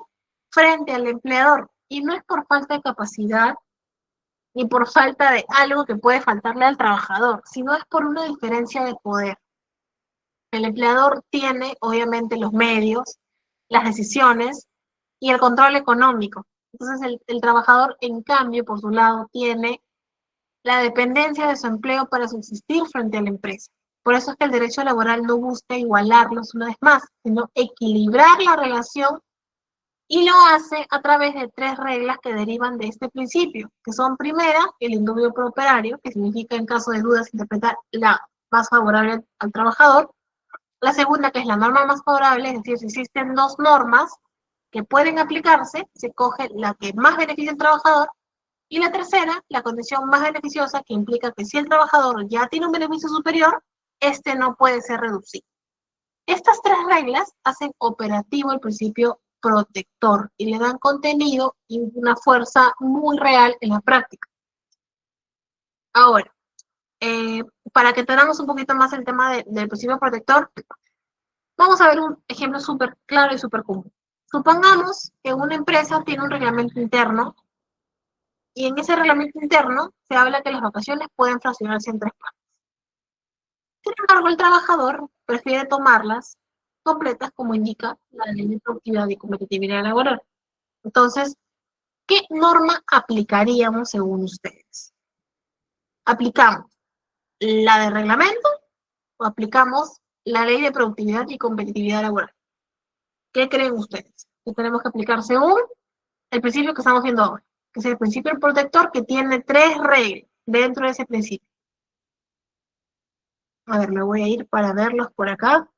frente al empleador, y no es por falta de capacidad ni por falta de algo que puede faltarle al trabajador, sino es por una diferencia de poder. El empleador tiene, obviamente, los medios, las decisiones y el control económico. Entonces, el trabajador, en cambio, por su lado, tiene la dependencia de su empleo para subsistir frente a la empresa. Por eso es que el derecho laboral no busca igualarlos una vez más, sino equilibrar la relación, y lo hace a través de tres reglas que derivan de este principio, que son: primera, el indubio pro operario, que significa en caso de dudas interpretar la más favorable al trabajador; la segunda, que es la norma más favorable, es decir, si existen dos normas que pueden aplicarse, se coge la que más beneficia al trabajador; y la tercera, la condición más beneficiosa, que implica que si el trabajador ya tiene un beneficio superior, este no puede ser reducido. Estas tres reglas hacen operativo el principio protector y le dan contenido y una fuerza muy real en la práctica. Ahora, para que entendamos un poquito más el tema del principio protector, vamos a ver un ejemplo súper claro y súper común. Supongamos que una empresa tiene un reglamento interno, y en ese reglamento interno se habla que las vacaciones pueden fraccionarse en tres partes. Sin embargo, el trabajador prefiere tomarlas completas, como indica la ley de productividad y competitividad laboral. Entonces, ¿qué norma aplicaríamos según ustedes? ¿Aplicamos la de reglamento o aplicamos la ley de productividad y competitividad laboral? ¿Qué creen ustedes? Que tenemos que aplicar según el principio que estamos viendo ahora, que es el principio protector, que tiene tres reglas dentro de ese principio. A ver, me voy a ir para verlos por acá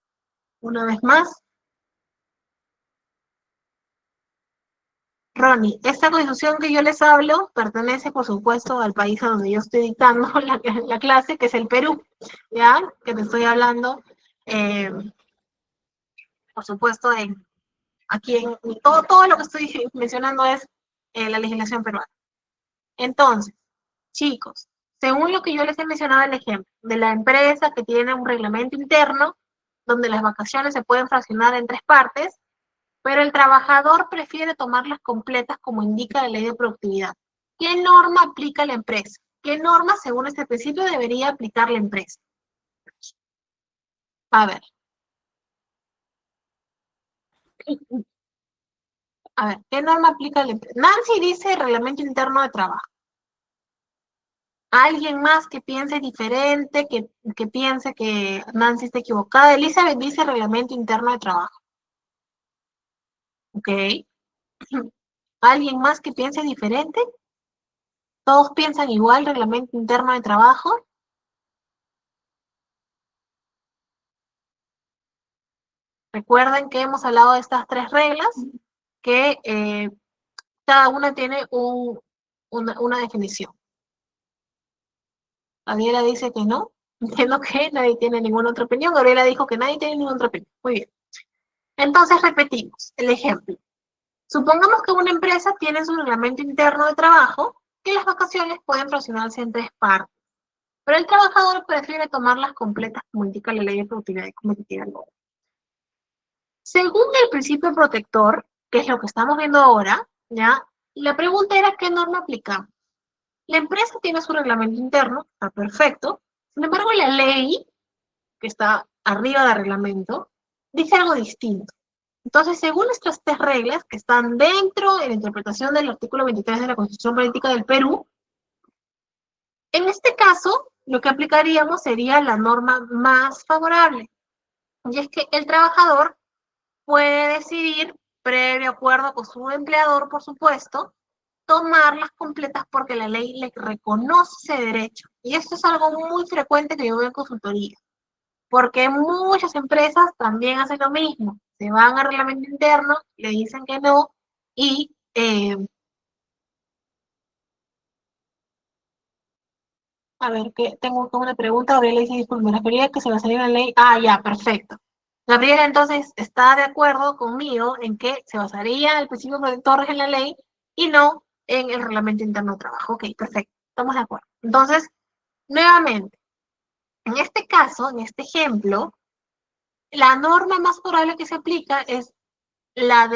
una vez más. Ronnie, esta constitución que yo les hablo pertenece, por supuesto, al país a donde yo estoy dictando la clase, que es el Perú, ¿ya? Que te estoy hablando, eh, por supuesto, aquí en todo lo que estoy mencionando es la legislación peruana. Entonces, chicos, según lo que yo les he mencionado, el ejemplo de la empresa que tiene un reglamento interno donde las vacaciones se pueden fraccionar en tres partes, pero el trabajador prefiere tomarlas completas, como indica la ley de productividad. ¿Qué norma aplica la empresa? ¿Qué norma, según este principio, debería aplicar la empresa? A ver, ¿qué norma aplica la empresa? Nancy dice reglamento interno de trabajo. ¿Alguien más que piense diferente, que piense que Nancy está equivocada? Elizabeth dice reglamento interno de trabajo. ¿Ok? ¿Alguien más que piense diferente? ¿Todos piensan igual, reglamento interno de trabajo? Recuerden que hemos hablado de estas tres reglas, que cada una tiene una definición. Gabriela dice que no, entiendo que nadie tiene ninguna otra opinión. Gabriela dijo que nadie tiene ninguna otra opinión. Muy bien. Entonces repetimos el ejemplo. Supongamos que una empresa tiene su reglamento interno de trabajo, que las vacaciones pueden fraccionarse en tres partes, pero el trabajador prefiere tomarlas completas, como indica la ley de productividad y competitividad laboral. Según el principio protector, que es lo que estamos viendo ahora, ¿ya? La pregunta era: ¿qué norma aplicamos? La empresa tiene su reglamento interno, está perfecto. Sin embargo, la ley, que está arriba del reglamento, dice algo distinto. Entonces, según estas tres reglas que están dentro de la interpretación del artículo 23 de la Constitución Política del Perú, en este caso, lo que aplicaríamos sería la norma más favorable. Y es que el trabajador puede decidir, previo acuerdo con su empleador, por supuesto, tomarlas completas porque la ley le reconoce ese derecho. Y esto es algo muy frecuente que yo veo en consultoría, porque muchas empresas también hacen lo mismo. Se van al reglamento interno, le dicen que no, y a ver, que tengo una pregunta. Gabriela dice: disculpe, me refería a que se va a salir la ley. Ah, ya, perfecto. Gabriela entonces está de acuerdo conmigo en que se basaría el principio protector en la ley y no en el reglamento interno de trabajo. Ok, perfecto, estamos de acuerdo. Entonces, nuevamente, en este caso, en este ejemplo, la norma más favorable que se aplica es la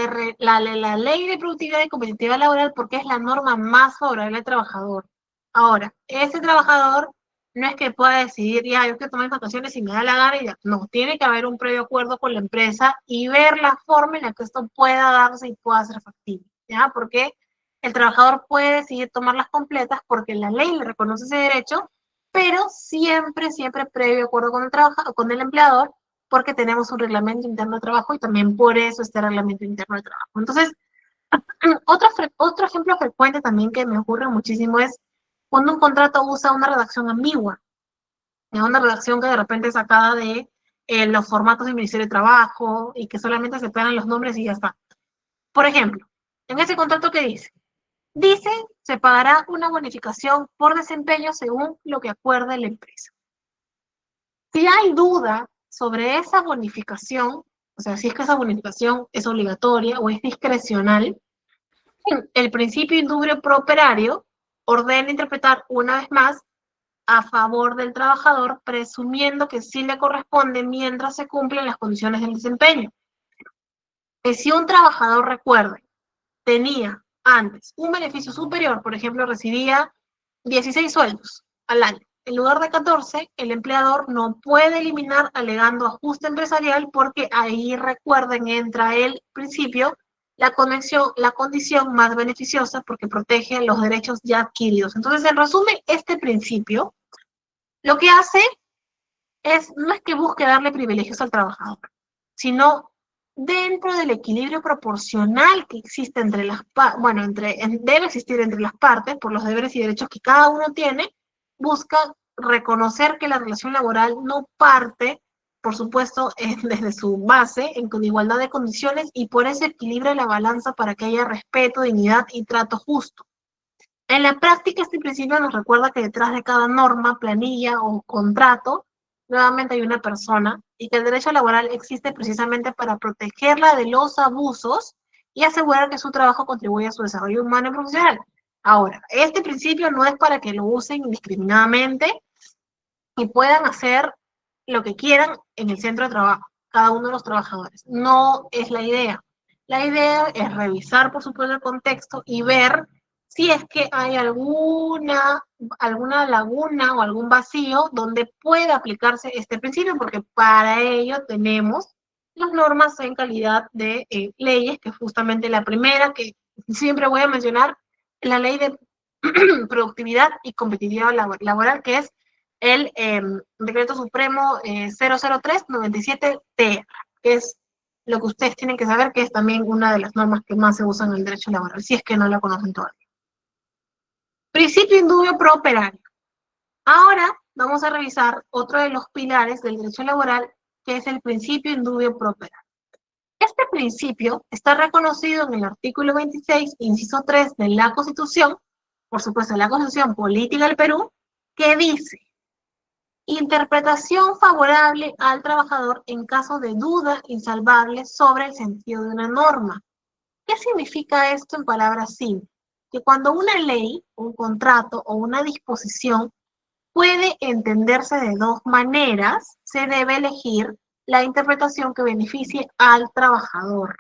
ley de productividad y competitividad laboral porque es la norma más favorable al trabajador. Ahora, ese trabajador no es que pueda decidir, ya, yo quiero tomar vacaciones y me da la gana y ya. No, tiene que haber un previo acuerdo con la empresa y ver la forma en la que esto pueda darse y pueda ser factible, ¿ya? Porque el trabajador puede decidir tomarlas completas porque la ley le reconoce ese derecho, pero siempre, siempre previo acuerdo con con el empleador porque tenemos un reglamento interno de trabajo y también por eso este reglamento interno de trabajo. Entonces, otro ejemplo frecuente también que me ocurre muchísimo es cuando un contrato usa una redacción ambigua, una redacción que de repente es sacada de los formatos del Ministerio de Trabajo y que solamente se pegan los nombres y ya está. Por ejemplo, en ese contrato que dice, se pagará una bonificación por desempeño según lo que acuerde la empresa. Si hay duda sobre esa bonificación, o sea, si es que esa bonificación es obligatoria o es discrecional, el principio indubio pro operario ordena interpretar una vez más a favor del trabajador, presumiendo que sí le corresponde mientras se cumplen las condiciones del desempeño. Que si un trabajador, recuerde, tenía antes un beneficio superior, por ejemplo, recibía 16 sueldos al año, en lugar de 14, el empleador no puede eliminar alegando ajuste empresarial porque ahí, recuerden, entra el principio, la condición más beneficiosa porque protege los derechos ya adquiridos. Entonces, en resumen, este principio lo que hace no es que busque darle privilegios al trabajador, sino dentro del equilibrio proporcional que existe entre las bueno, debe existir entre las partes por los deberes y derechos que cada uno tiene, busca reconocer que la relación laboral no parte, por supuesto, desde su base, con igualdad de condiciones y por eso equilibra la balanza para que haya respeto, dignidad y trato justo. En la práctica, este principio nos recuerda que detrás de cada norma, planilla o contrato, nuevamente hay una persona y que el derecho laboral existe precisamente para protegerla de los abusos y asegurar que su trabajo contribuye a su desarrollo humano y profesional. Ahora, este principio no es para que lo usen indiscriminadamente y puedan hacer lo que quieran en el centro de trabajo, cada uno de los trabajadores. No es la idea. La idea es revisar, por supuesto, el contexto y ver si es que hay alguna laguna o algún vacío donde pueda aplicarse este principio, porque para ello tenemos las normas en calidad de leyes, que es justamente la primera que siempre voy a mencionar, la ley de productividad y competitividad laboral, que es el Decreto Supremo 003-97-TR, que es lo que ustedes tienen que saber, que es también una de las normas que más se usan en el derecho laboral, si es que no la conocen todavía. Principio indubio pro operario. Ahora vamos a revisar otro de los pilares del derecho laboral, que es el principio indubio pro operario. Este principio está reconocido en el artículo 26, inciso 3 de la Constitución, por supuesto, la Constitución Política del Perú, que dice: interpretación favorable al trabajador en caso de duda insalvable sobre el sentido de una norma. ¿Qué significa esto en palabras simples? Que cuando una ley, un contrato o una disposición puede entenderse de dos maneras, se debe elegir la interpretación que beneficie al trabajador.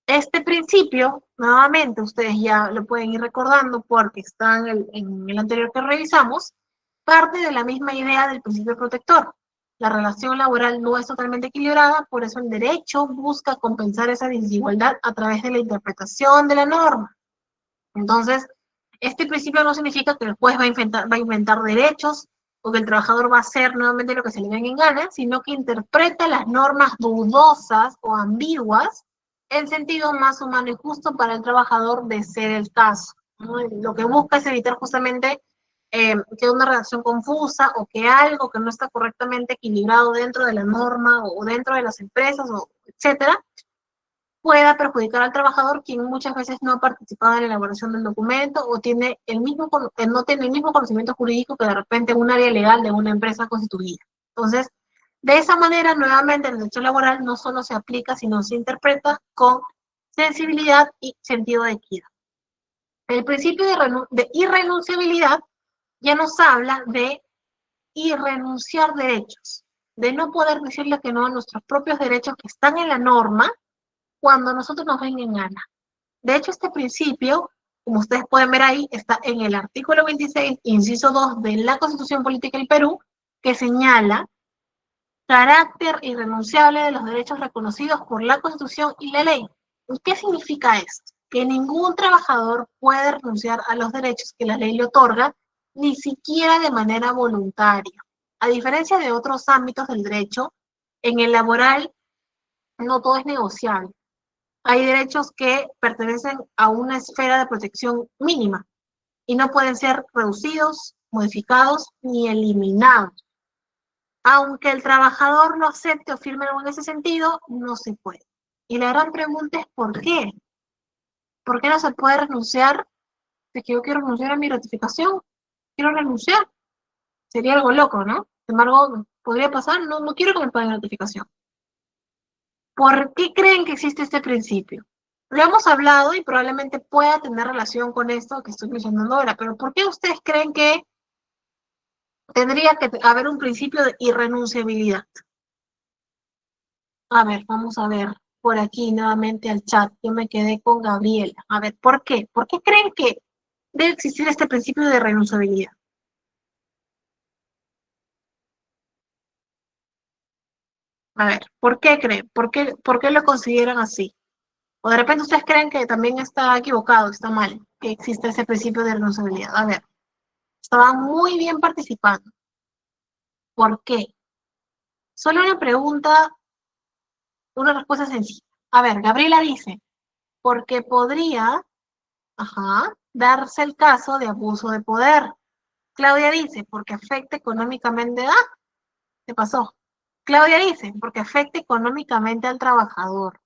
Este principio, nuevamente, ustedes ya lo pueden ir recordando porque está en el anterior que revisamos, parte de la misma idea del principio protector. La relación laboral no es totalmente equilibrada, por eso el derecho busca compensar esa desigualdad a través de la interpretación de la norma. Entonces, este principio no significa que el juez va a inventar derechos o que el trabajador va a hacer nuevamente lo que se le venga en gana, sino que interpreta las normas dudosas o ambiguas en sentido más humano y justo para el trabajador de ser el caso, ¿no? Lo que busca es evitar justamente que una redacción confusa o que algo que no está correctamente equilibrado dentro de la norma o dentro de las empresas, o etcétera, pueda perjudicar al trabajador, quien muchas veces no ha participado en la elaboración del documento o tiene no tiene el mismo conocimiento jurídico que de repente un área legal de una empresa constituida. Entonces, De esa manera, nuevamente, el derecho laboral no solo se aplica, sino se interpreta con sensibilidad y sentido de equidad. El principio de irrenunciabilidad ya nos habla de irrenunciar derechos, de no poder decirle que no a nuestros propios derechos que están en la norma cuando nosotros nos venga en gana. De hecho, este principio, como ustedes pueden ver ahí, está en el artículo 26, inciso 2 de la Constitución Política del Perú, que señala carácter irrenunciable de los derechos reconocidos por la Constitución y la ley. ¿Y qué significa esto? Que ningún trabajador puede renunciar a los derechos que la ley le otorga, ni siquiera de manera voluntaria. A diferencia de otros ámbitos del derecho, en el laboral no todo es negociable. Hay derechos que pertenecen a una esfera de protección mínima y no pueden ser reducidos, modificados ni eliminados. Aunque el trabajador lo acepte o firme algo en ese sentido, no se puede. Y la gran pregunta es ¿por qué? ¿Por qué no se puede renunciar? De que yo quiero renunciar a mi ratificación, quiero renunciar. Sería algo loco, ¿no? Sin embargo, podría pasar, no quiero que me paguen ratificación. ¿Por qué creen que existe este principio? Lo hemos hablado y probablemente pueda tener relación con esto que estoy mencionando ahora, pero ¿por qué ustedes creen que tendría que haber un principio de irrenunciabilidad? A ver, vamos a ver por aquí nuevamente al chat. Yo me quedé con Gabriela. A ver, ¿por qué? ¿Por qué creen que debe existir este principio de renunciabilidad? A ver, ¿por qué creen? Por qué lo consideran así? O de repente ustedes creen que también está equivocado, está mal, que existe ese principio de renunciabilidad. A ver, estaban muy bien participando. ¿Por qué? Solo una pregunta, una respuesta sencilla. A ver, Gabriela dice, porque podría, darse el caso de abuso de poder. Claudia dice, porque afecta económicamente, ¿qué pasó? Claudia dice, porque afecta económicamente al trabajador.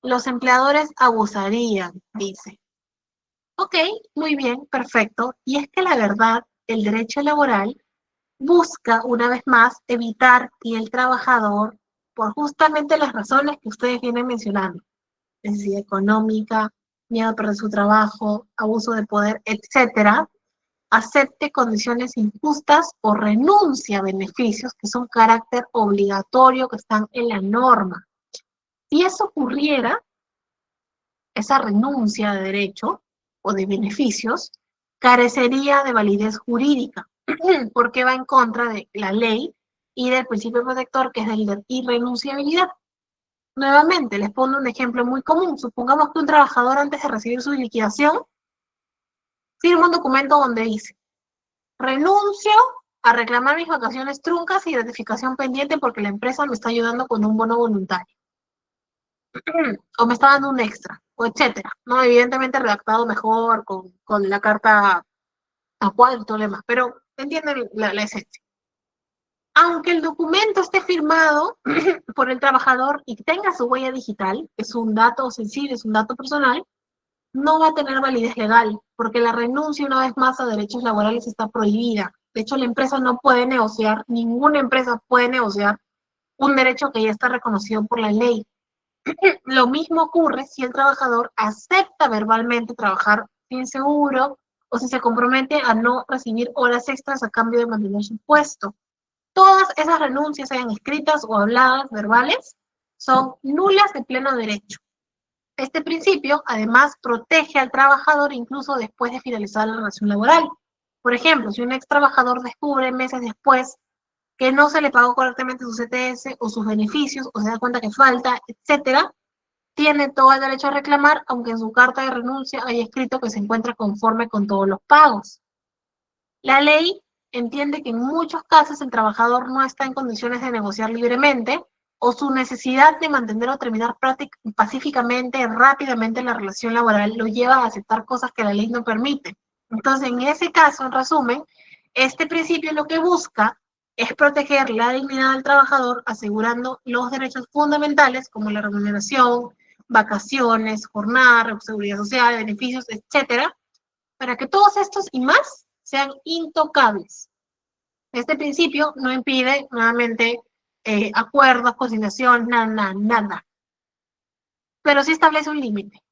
Los empleadores abusarían, dice. Ok, muy bien, perfecto. Y es que la verdad, el derecho laboral busca, una vez más, evitar que el trabajador, por justamente las razones que ustedes vienen mencionando, necesidad económica, miedo a perder su trabajo, abuso de poder, etcétera, acepte condiciones injustas o renuncie a beneficios que son carácter obligatorio, que están en la norma. Si eso ocurriera, esa renuncia de derecho o de beneficios carecería de validez jurídica, porque va en contra de la ley y del principio protector, que es el de irrenunciabilidad. Nuevamente, les pongo un ejemplo muy común. Supongamos que un trabajador, antes de recibir su liquidación, firma un documento donde dice: renuncio a reclamar mis vacaciones truncas y gratificación pendiente porque la empresa me está ayudando con un bono voluntario. O me está dando un extra, o etcétera. ¿No? Evidentemente redactado mejor, con la carta a cuadro y todo lo demás, pero entienden la esencia. Aunque el documento esté firmado por el trabajador y tenga su huella digital, es un dato sensible, es un dato personal, no va a tener validez legal, porque la renuncia una vez más a derechos laborales está prohibida. De hecho, la empresa no puede negociar, ninguna empresa puede negociar un derecho que ya está reconocido por la ley. Lo mismo ocurre si el trabajador acepta verbalmente trabajar sin seguro o si se compromete a no recibir horas extras a cambio de mantener su puesto. Todas esas renuncias, sean escritas o habladas, verbales, son nulas de pleno derecho. Este principio, además, protege al trabajador incluso después de finalizar la relación laboral. Por ejemplo, si un ex trabajador descubre meses después que no se le pagó correctamente su CTS o sus beneficios, o se da cuenta que falta, etcétera, tiene todo el derecho a reclamar, aunque en su carta de renuncia haya escrito que se encuentra conforme con todos los pagos. La ley entiende que en muchos casos el trabajador no está en condiciones de negociar libremente o su necesidad de mantener o terminar pacíficamente, rápidamente la relación laboral lo lleva a aceptar cosas que la ley no permite. Entonces, en ese caso, en resumen, este principio lo que busca es proteger la dignidad del trabajador, asegurando los derechos fundamentales como la remuneración, vacaciones, jornada, seguridad social, beneficios, etcétera, para que todos estos y más sean intocables. Este principio no impide, nuevamente, acuerdos, conciliación, nada, nada. Pero sí establece un límite.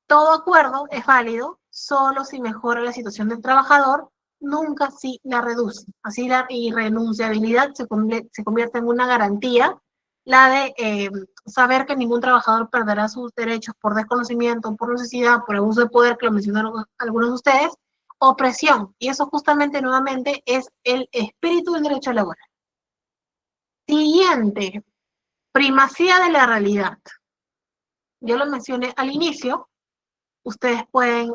Todo acuerdo es válido solo si mejora la situación del trabajador, nunca si la reduce. Así la irrenunciabilidad se convierte en una garantía, la de saber que ningún trabajador perderá sus derechos por desconocimiento, por necesidad, por abuso de poder, que lo mencionaron algunos de ustedes, o presión. Y eso justamente, nuevamente, es el espíritu del derecho laboral. Siguiente, primacía de la realidad. Yo lo mencioné al inicio. Ustedes pueden,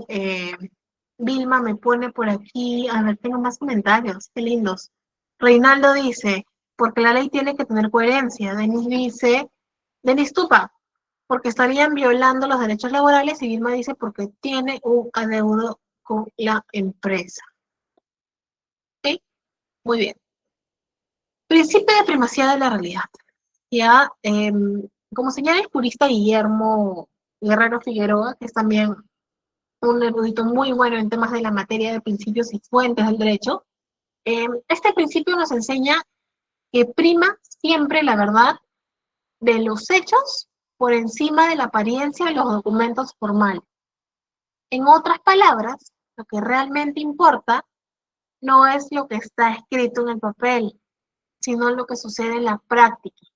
Vilma me pone por aquí, a ver, tengo más comentarios, qué lindos. Reinaldo dice, porque la ley tiene que tener coherencia. Denis dice, Denis Tupa, porque estarían violando los derechos laborales, y Vilma dice, porque tiene un adeudo con la empresa. ¿Ok? Muy bien. Principio de primacía de la realidad. Ya, como señala el jurista Guillermo Guerrero Figueroa, que es también un erudito muy bueno en temas de la materia de principios y fuentes del derecho, este principio nos enseña que prima siempre la verdad de los hechos por encima de la apariencia de los documentos formales. En otras palabras, lo que realmente importa no es lo que está escrito en el papel, sino lo que sucede en la práctica.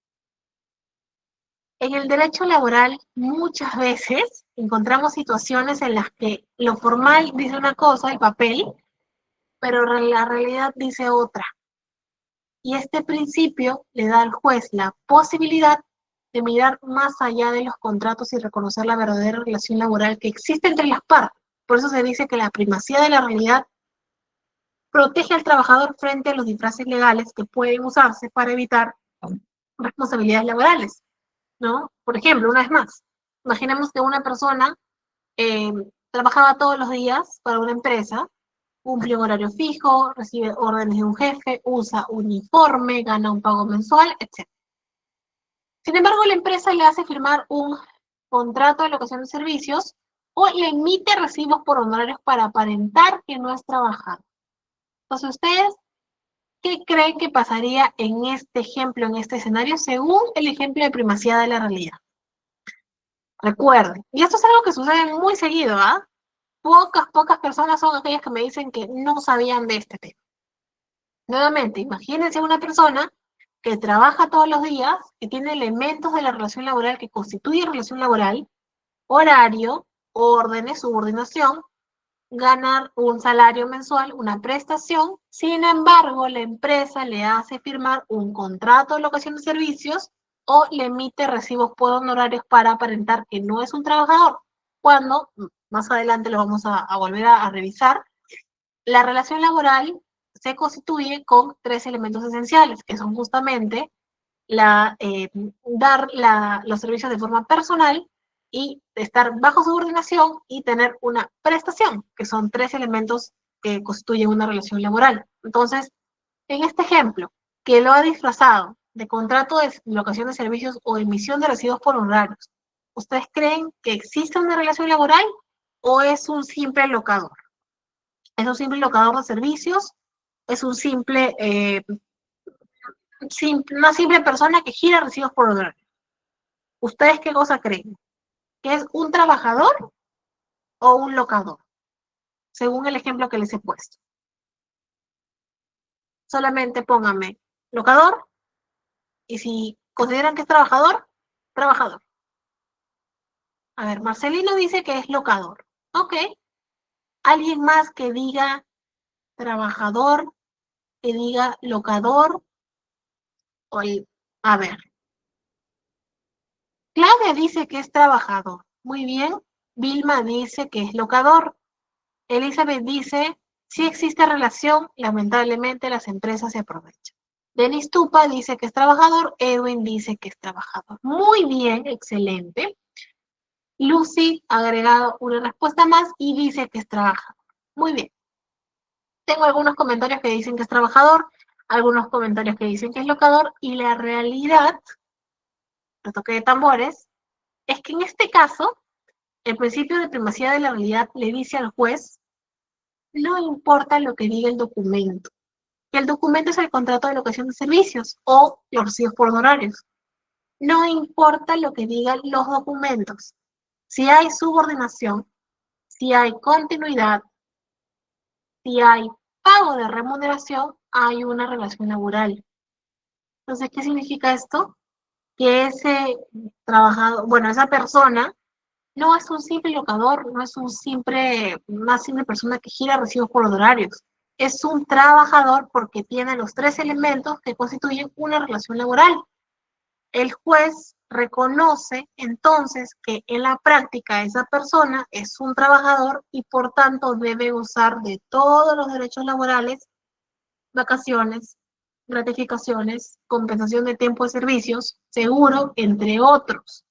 En el derecho laboral muchas veces encontramos situaciones en las que lo formal dice una cosa, el papel, pero la realidad dice otra. Y este principio le da al juez la posibilidad de mirar más allá de los contratos y reconocer la verdadera relación laboral que existe entre las partes. Por eso se dice que la primacía de la realidad protege al trabajador frente a los disfraces legales que pueden usarse para evitar responsabilidades laborales, ¿no? Por ejemplo, una vez más, imaginemos que una persona eh, trabajaba todos los días para una empresa, cumple un horario fijo, recibe órdenes de un jefe, usa uniforme, gana un pago mensual, etc. Sin embargo, la empresa le hace firmar un contrato de locación de servicios o le emite recibos por honorarios para aparentar que no es trabajador. Entonces, ¿ustedes qué creen que pasaría en este ejemplo, en este escenario, según el ejemplo de primacía de la realidad? Recuerden, y esto es algo que sucede muy seguido, ¿ah? Pocas personas son aquellas que me dicen que no sabían de este tema. Nuevamente, imagínense una persona que trabaja todos los días, que tiene elementos de la relación laboral que constituye relación laboral, horario, órdenes, subordinación, ganar un salario mensual, una prestación. Sin embargo, la empresa le hace firmar un contrato de locación de servicios o le emite recibos por honorarios para aparentar que no es un trabajador. Cuando, más adelante lo vamos a volver a revisar, la relación laboral se constituye con tres elementos esenciales, que son justamente dar los servicios de forma personal y estar bajo subordinación y tener una prestación, que son tres elementos que constituyen una relación laboral. Entonces, en este ejemplo, que lo ha disfrazado de contrato de locación de servicios o emisión de recibos por honorarios, ¿ustedes creen que existe una relación laboral o es un simple locador? ¿Es un simple locador de servicios? ¿Es un una simple persona que gira recibos por honorarios? ¿Ustedes qué cosa creen? ¿Que es un trabajador o un locador? Según el ejemplo que les he puesto. Solamente pónganme locador y si consideran que es trabajador, trabajador. A ver, Marcelino dice que es locador. Ok. ¿Alguien más que diga trabajador, que diga locador? A ver, Claudia dice que es trabajador. Muy bien. Vilma dice que es locador. Elizabeth dice, sí existe relación, lamentablemente las empresas se aprovechan. Denis Tupa dice que es trabajador, Edwin dice que es trabajador. Muy bien, excelente. Lucy ha agregado una respuesta más y dice que es trabajador. Muy bien. Tengo algunos comentarios que dicen que es trabajador, algunos comentarios que dicen que es locador, y la realidad, retoque de tambores, es que en este caso, el principio de primacía de la realidad le dice al juez, no importa lo que diga el documento, que el documento es el contrato de locación de servicios o los recibos por honorarios. No importa lo que digan los documentos. Si hay subordinación, si hay continuidad, si hay pago de remuneración, hay una relación laboral. Entonces, ¿qué significa esto? Que ese trabajador, bueno, esa persona no es un simple locador, no es una simple persona que gira recibos por honorarios. Es un trabajador porque tiene los tres elementos que constituyen una relación laboral. El juez reconoce entonces que en la práctica esa persona es un trabajador y por tanto debe gozar de todos los derechos laborales, vacaciones, gratificaciones, compensación de tiempo de servicios, seguro, entre otros.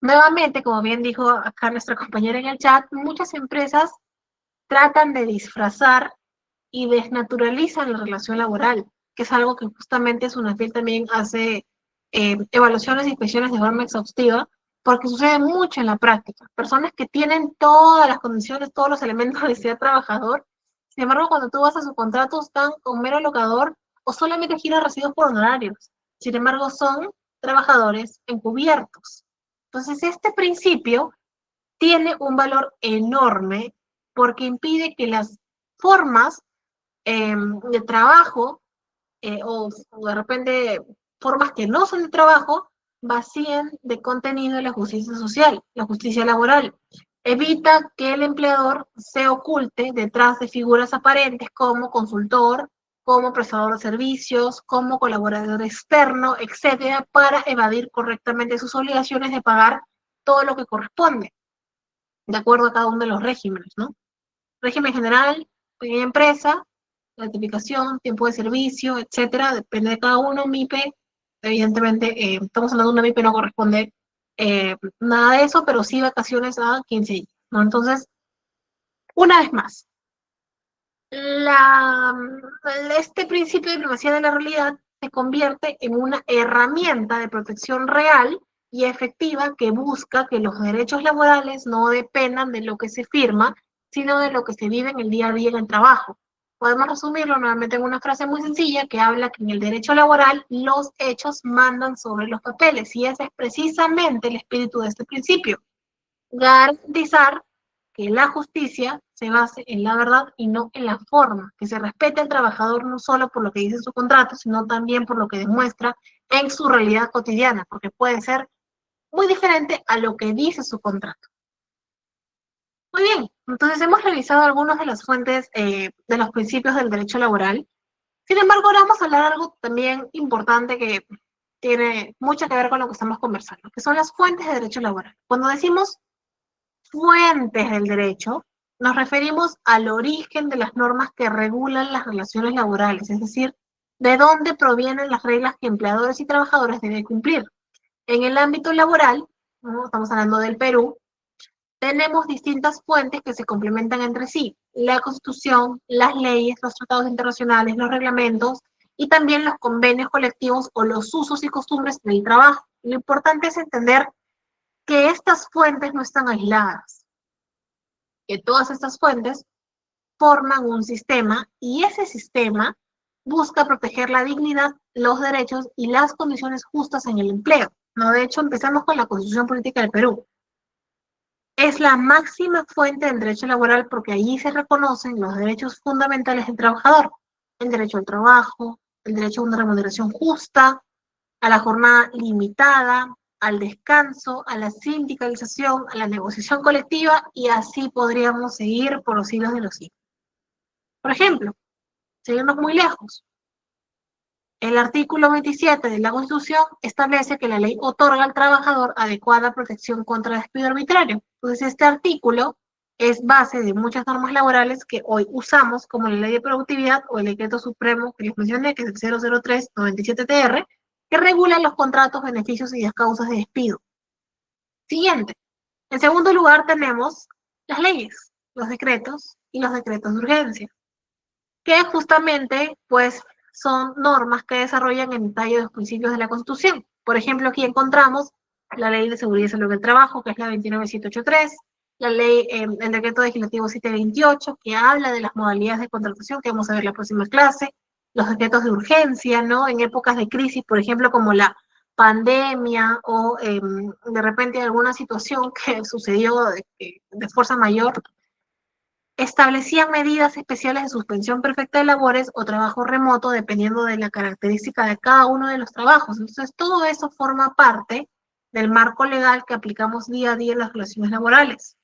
Nuevamente, como bien dijo acá nuestra compañera en el chat, muchas empresas tratan de disfrazar y desnaturalizan la relación laboral, que es algo que justamente Sunafil también hace evaluaciones y inspecciones de forma exhaustiva, porque sucede mucho en la práctica. Personas que tienen todas las condiciones, todos los elementos de ser trabajador, sin embargo, cuando tú vas a su contrato, están con mero locador o solamente giran recibos por honorarios. Sin embargo, son trabajadores encubiertos. Entonces, este principio tiene un valor enorme porque impide que las formas de trabajo o de repente formas que no son de trabajo vacíen de contenido la justicia social, la justicia laboral. Evita que el empleador se oculte detrás de figuras aparentes como consultor, como prestador de servicios, como colaborador externo, etcétera, para evadir correctamente sus obligaciones de pagar todo lo que corresponde, de acuerdo a cada uno de los regímenes, ¿no? Régimen general, pequeña empresa, gratificación, tiempo de servicio, etcétera, depende de cada uno. MIPE, evidentemente, estamos hablando de una MIPE, no corresponde nada de eso, pero sí vacaciones a 15 días, ¿no? Entonces, una vez más, la, este principio de primacía de la realidad se convierte en una herramienta de protección real y efectiva que busca que los derechos laborales no dependan de lo que se firma, sino de lo que se vive en el día a día en el trabajo. Podemos resumirlo nuevamente en una frase muy sencilla que habla que en el derecho laboral los hechos mandan sobre los papeles y ese es precisamente el espíritu de este principio. Garantizar que la justicia se base en la verdad y no en la forma, que se respete al trabajador no solo por lo que dice su contrato, sino también por lo que demuestra en su realidad cotidiana, porque puede ser muy diferente a lo que dice su contrato. Muy bien, entonces hemos revisado algunas de las fuentes de los principios del derecho laboral. Sin embargo, ahora vamos a hablar de algo también importante que tiene mucho que ver con lo que estamos conversando, que son las fuentes de derecho laboral. Cuando decimos fuentes del derecho, nos referimos al origen de las normas que regulan las relaciones laborales, es decir, de dónde provienen las reglas que empleadores y trabajadores deben cumplir. En el ámbito laboral, ¿no? Estamos hablando del Perú, tenemos distintas fuentes que se complementan entre sí, la Constitución, las leyes, los tratados internacionales, los reglamentos y también los convenios colectivos o los usos y costumbres del trabajo. Lo importante es entender que estas fuentes no están aisladas, que todas estas fuentes forman un sistema y ese sistema busca proteger la dignidad, los derechos y las condiciones justas en el empleo. ¿No? De hecho, empezamos con la Constitución Política del Perú. Es la máxima fuente del derecho laboral porque allí se reconocen los derechos fundamentales del trabajador, el derecho al trabajo, el derecho a una remuneración justa, a la jornada limitada, al descanso, a la sindicalización, a la negociación colectiva y así podríamos seguir por los siglos de los siglos. Por ejemplo, seguimos muy lejos. El artículo 27 de la Constitución establece que la ley otorga al trabajador adecuada protección contra el despido arbitrario. Entonces, este artículo es base de muchas normas laborales que hoy usamos, como la Ley de Productividad o el Decreto Supremo que les mencioné, que es el 003-97-TR, que regula los contratos, beneficios y las causas de despido. Siguiente. En segundo lugar, tenemos las leyes, los decretos y los decretos de urgencia, que justamente, pues, son normas que desarrollan en detalle los principios de la Constitución. Por ejemplo, aquí encontramos la Ley de Seguridad y Salud del Trabajo, que es la 29783, la ley, el decreto legislativo 728, que habla de las modalidades de contratación, que vamos a ver en la próxima clase, los decretos de urgencia, ¿no? En épocas de crisis, por ejemplo, como la pandemia o de repente alguna situación que sucedió de fuerza mayor, establecían medidas especiales de suspensión perfecta de labores o trabajo remoto dependiendo de la característica de cada uno de los trabajos. Entonces, todo eso forma parte del marco legal que aplicamos día a día en las relaciones laborales.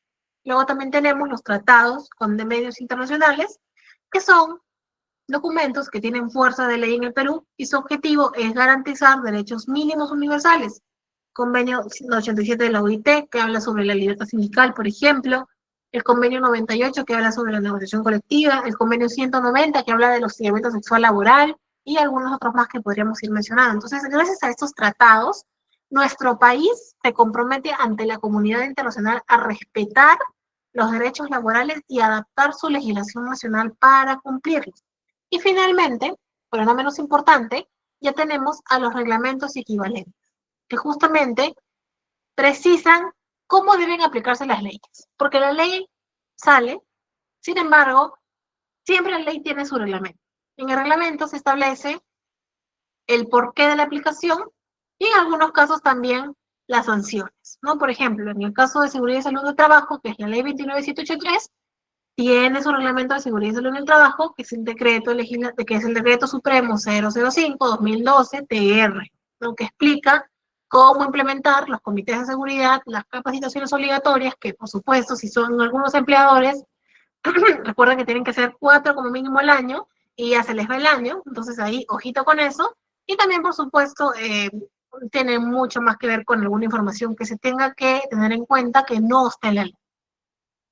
Luego también tenemos los tratados con de medios internacionales, que son documentos que tienen fuerza de ley en el Perú y su objetivo es garantizar derechos mínimos universales. Convenio 87 de la OIT, que habla sobre la libertad sindical, por ejemplo, el convenio 98, que habla sobre la negociación colectiva, el convenio 190, que habla del hostigamiento sexual laboral, y algunos otros más que podríamos ir mencionando. Entonces, gracias a estos tratados, nuestro país se compromete ante la comunidad internacional a respetar los derechos laborales y adaptar su legislación nacional para cumplirlos. Y finalmente, pero no menos importante, ya tenemos a los reglamentos equivalentes, que justamente precisan cómo deben aplicarse las leyes. Porque la ley sale, sin embargo, siempre la ley tiene su reglamento. En el reglamento se establece el porqué de la aplicación y en algunos casos también las sanciones, ¿no? Por ejemplo, en el caso de seguridad y salud del trabajo, que es la ley 29783, tiene su reglamento de seguridad y salud en el trabajo, que es el decreto, que es el decreto supremo 005-2012-TR, ¿no? Que explica cómo implementar los comités de seguridad, las capacitaciones obligatorias, que por supuesto, si son algunos empleadores, recuerden que tienen que ser 4 como mínimo al año, y ya se les va el año, entonces ahí, ojito con eso, y también, por supuesto, tiene mucho más que ver con alguna información que se tenga que tener en cuenta que no está en la ley,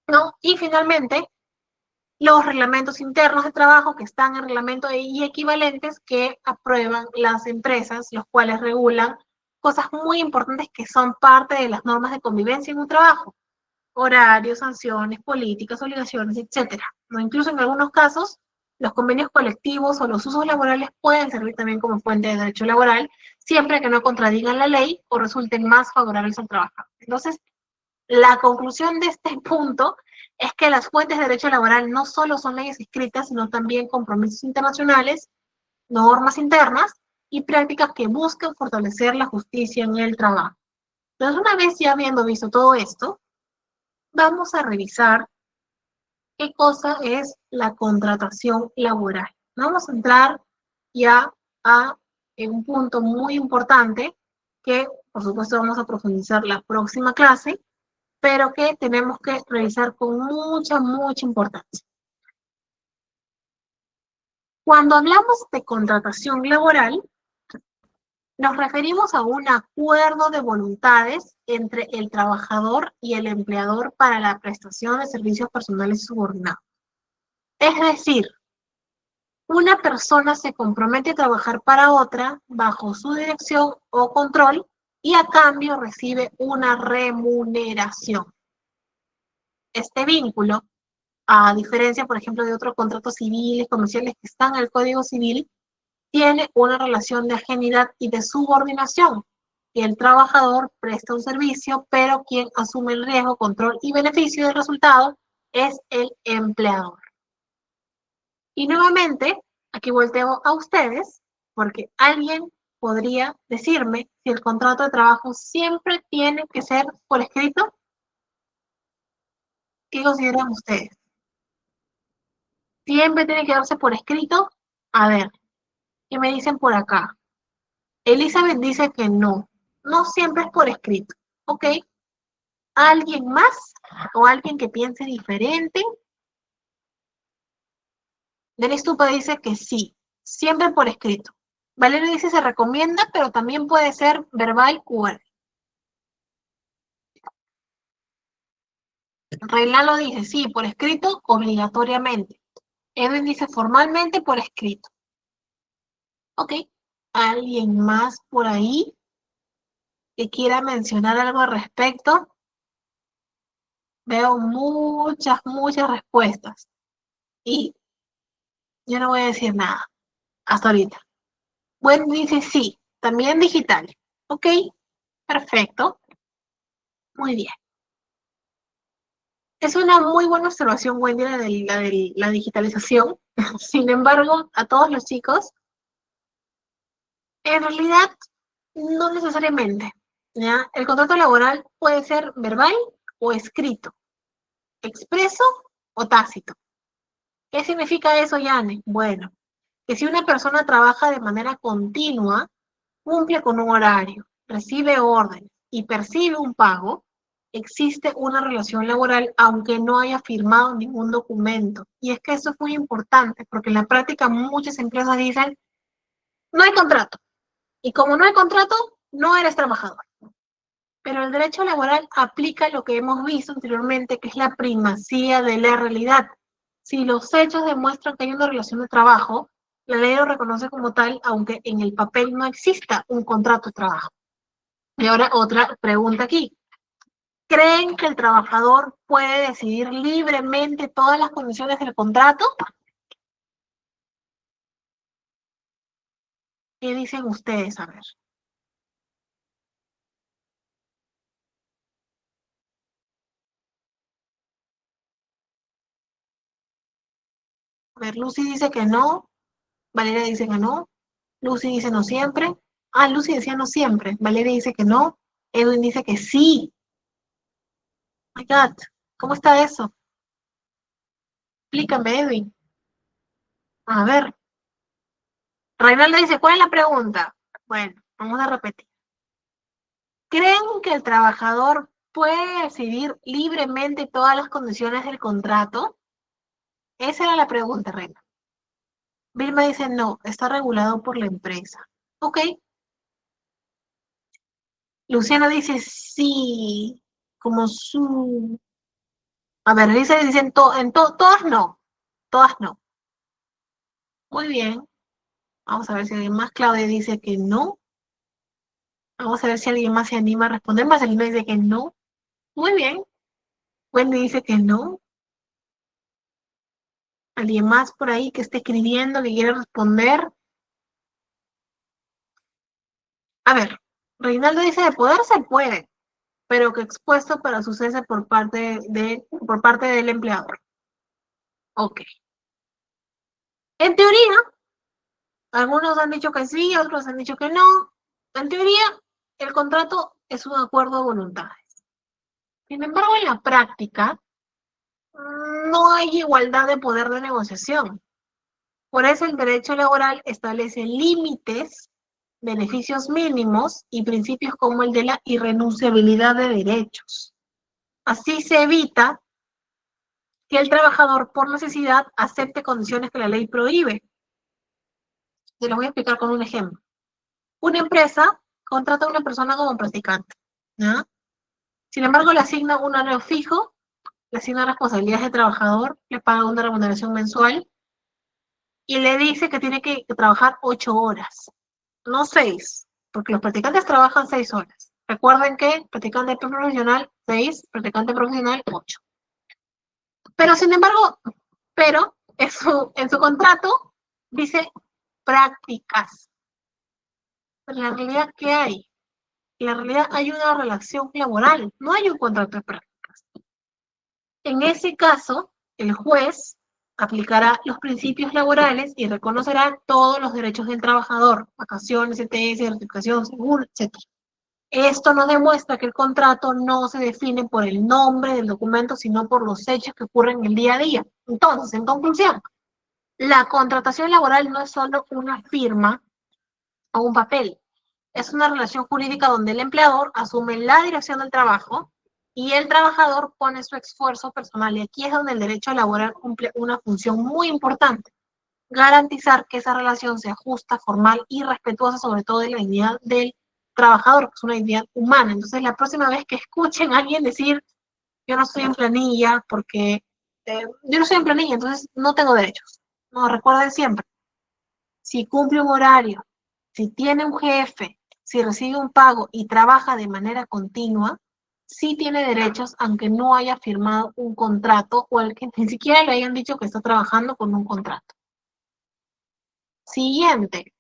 ¿no? Y finalmente, los reglamentos internos de trabajo que están en reglamento y equivalentes que aprueban las empresas, los cuales regulan cosas muy importantes que son parte de las normas de convivencia en un trabajo: horarios, sanciones, políticas, obligaciones, etcétera, ¿no? Incluso en algunos casos, los convenios colectivos o los usos laborales pueden servir también como fuente de derecho laboral, siempre que no contradigan la ley o resulten más favorables al trabajador. Entonces, la conclusión de este punto es que las fuentes de derecho laboral no solo son leyes escritas, sino también compromisos internacionales, normas internas y prácticas que buscan fortalecer la justicia en el trabajo. Entonces, una vez ya habiendo visto todo esto, vamos a revisar qué cosa es la contratación laboral. Vamos a entrar ya a un punto muy importante que, por supuesto, vamos a profundizar la próxima clase, pero que tenemos que revisar con mucha importancia. Cuando hablamos de contratación laboral, nos referimos a un acuerdo de voluntades entre el trabajador y el empleador para la prestación de servicios personales subordinados. Es decir, una persona se compromete a trabajar para otra bajo su dirección o control y a cambio recibe una remuneración. Este vínculo, a diferencia, por ejemplo, de otros contratos civiles, comerciales que están en el Código Civil, tiene una relación de ajenidad y de subordinación. El trabajador presta un servicio, pero quien asume el riesgo, control y beneficio del resultado es el empleador. Y nuevamente, aquí volteo a ustedes, porque alguien podría decirme si el contrato de trabajo siempre tiene que ser por escrito. ¿Qué consideran ustedes? ¿Siempre tiene que darse por escrito? A ver, ¿qué me dicen por acá? Elizabeth dice que no, no siempre es por escrito. ¿Ok? ¿Alguien más o alguien que piense diferente? Denis Tupa dice que sí, siempre por escrito. Valeria dice se recomienda, pero también puede ser verbal u oral. Reynaldo dice sí, por escrito, obligatoriamente. Edwin dice formalmente por escrito. Ok. ¿Alguien más por ahí que quiera mencionar algo al respecto? Veo muchas respuestas. Y yo no voy a decir nada hasta ahorita. Bueno, dice sí, también digital. Ok, perfecto. Muy bien. Es una muy buena observación, Wendy, la digitalización. Sin embargo, a todos los chicos, en realidad, no necesariamente. ¿Ya? El contrato laboral puede ser verbal o escrito, expreso o tácito. ¿Qué significa eso, Yane? Bueno, que si una persona trabaja de manera continua, cumple con un horario, recibe órdenes y percibe un pago, existe una relación laboral aunque no haya firmado ningún documento. Y es que eso es muy importante porque en la práctica muchas empresas dicen, no hay contrato. Y como no hay contrato, no eres trabajador. Pero el derecho laboral aplica lo que hemos visto anteriormente, que es la primacía de la realidad. Si los hechos demuestran que hay una relación de trabajo, la ley lo reconoce como tal, aunque en el papel no exista un contrato de trabajo. Y ahora otra pregunta aquí. ¿Creen que el trabajador puede decidir libremente todas las condiciones del contrato? ¿Qué dicen ustedes? A ver, Lucy dice que no, Valeria dice que no, Lucy dice no siempre. Ah, Lucy decía no siempre, Valeria dice que no, Edwin dice que sí. My God, ¿cómo está eso? Explícame, Edwin. A ver, Reinaldo dice, ¿cuál es la pregunta? Bueno, vamos a repetir. ¿Creen que el trabajador puede decidir libremente todas las condiciones del contrato? Esa era la pregunta, Reina. Vilma dice, no, está regulado por la empresa. Ok. Luciana dice, sí, como su... A ver, dicen, todas no, todas no. Muy bien. Vamos a ver si alguien más. Claudia dice que no. Vamos a ver si alguien más se anima a responder. Marcelino dice que no. Muy bien. Wendy dice que no. ¿Alguien más por ahí que esté escribiendo, que quiera responder? A ver, Reinaldo dice, de poder se puede, pero que expuesto para su cese por parte del empleador. Ok. En teoría, algunos han dicho que sí, otros han dicho que no. En teoría, el contrato es un acuerdo de voluntades. Sin embargo, en la práctica, no hay igualdad de poder de negociación. Por eso el derecho laboral establece límites, beneficios mínimos y principios como el de la irrenunciabilidad de derechos. Así se evita que el trabajador por necesidad acepte condiciones que la ley prohíbe. Se los voy a explicar con un ejemplo. Una empresa contrata a una persona como practicante, ¿no? Sin embargo, le asigna un horario fijo, le asigna responsabilidades de trabajador, le paga una remuneración mensual y le dice que tiene que trabajar 8 horas, no 6, porque los practicantes trabajan 6 horas. Recuerden que practicante profesional 6, practicante profesional 8. Pero sin embargo, en su contrato dice prácticas. Pero en la realidad, ¿qué hay? En la realidad hay una relación laboral, no hay un contrato de prácticas. En ese caso, el juez aplicará los principios laborales y reconocerá todos los derechos del trabajador, vacaciones, ETS, certificación, seguro, etc. Esto nos demuestra que el contrato no se define por el nombre del documento, sino por los hechos que ocurren el día a día. Entonces, en conclusión, la contratación laboral no es solo una firma o un papel, es una relación jurídica donde el empleador asume la dirección del trabajo y el trabajador pone su esfuerzo personal. Y aquí es donde el derecho laboral cumple una función muy importante: garantizar que esa relación sea justa, formal y respetuosa, sobre todo de la dignidad del trabajador, que es una dignidad humana. Entonces, la próxima vez que escuchen a alguien decir, yo no estoy en planilla porque yo no estoy en planilla, entonces no tengo derechos. No, recuerden siempre, si cumple un horario, si tiene un jefe, si recibe un pago y trabaja de manera continua, sí tiene derechos, aunque no haya firmado un contrato o el que ni siquiera le hayan dicho que está trabajando con un contrato. Siguiente,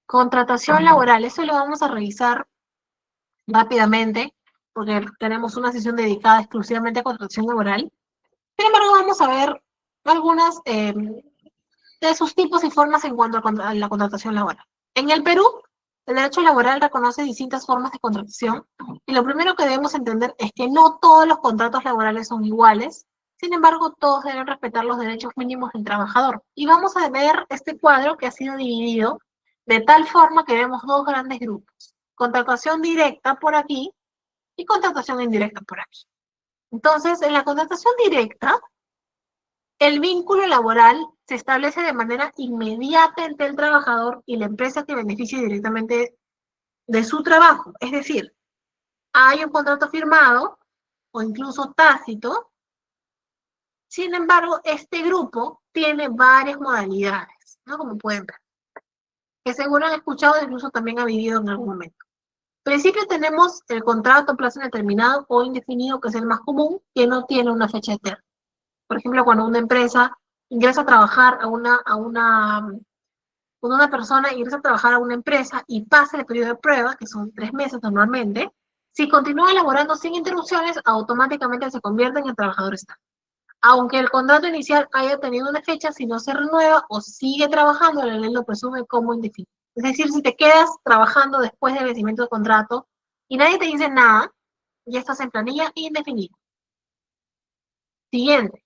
contratación laboral. Eso lo vamos a revisar rápidamente porque tenemos una sesión dedicada exclusivamente a contratación laboral. Sin embargo, vamos a ver algunas de sus tipos y formas en cuanto a la contratación laboral. En el Perú, el derecho laboral reconoce distintas formas de contratación y lo primero que debemos entender es que no todos los contratos laborales son iguales, sin embargo, todos deben respetar los derechos mínimos del trabajador. Y vamos a ver este cuadro que ha sido dividido de tal forma que vemos dos grandes grupos. Contratación directa por aquí y contratación indirecta por aquí. Entonces, en la contratación directa, el vínculo laboral se establece de manera inmediata entre el trabajador y la empresa que beneficie directamente de su trabajo. Es decir, hay un contrato firmado o incluso tácito. Sin embargo, este grupo tiene varias modalidades, ¿no? Como pueden ver, que seguro han escuchado e incluso también ha vivido en algún momento. En principio tenemos el contrato a plazo indeterminado o indefinido, que es el más común, que no tiene una fecha eterna. Por ejemplo, cuando una empresa ingresa a trabajar cuando una persona ingresa a trabajar a una empresa y pasa el periodo de prueba, que son 3 meses normalmente, si continúa laborando sin interrupciones, automáticamente se convierte en el trabajador estable. Aunque el contrato inicial haya tenido una fecha, si no se renueva o sigue trabajando, la ley lo presume como indefinido. Es decir, si te quedas trabajando después del vencimiento del contrato y nadie te dice nada, ya estás en planilla indefinida. Siguiente.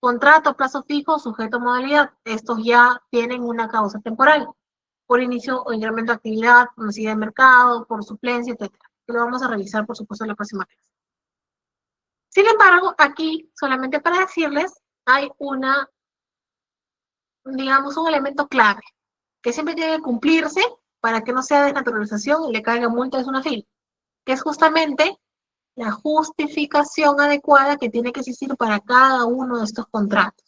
Contrato a plazo fijo sujeto a modalidad. Estos ya tienen una causa temporal, por inicio o incremento de actividad, por necesidad de mercado, por suplencia, etc. Que lo vamos a revisar, por supuesto, en la próxima clase. Sin embargo, aquí, solamente para decirles, hay digamos, un elemento clave, que siempre tiene que cumplirse para que no sea desnaturalización y le caiga multa de una fila, que es justamente la justificación adecuada que tiene que existir para cada uno de estos contratos.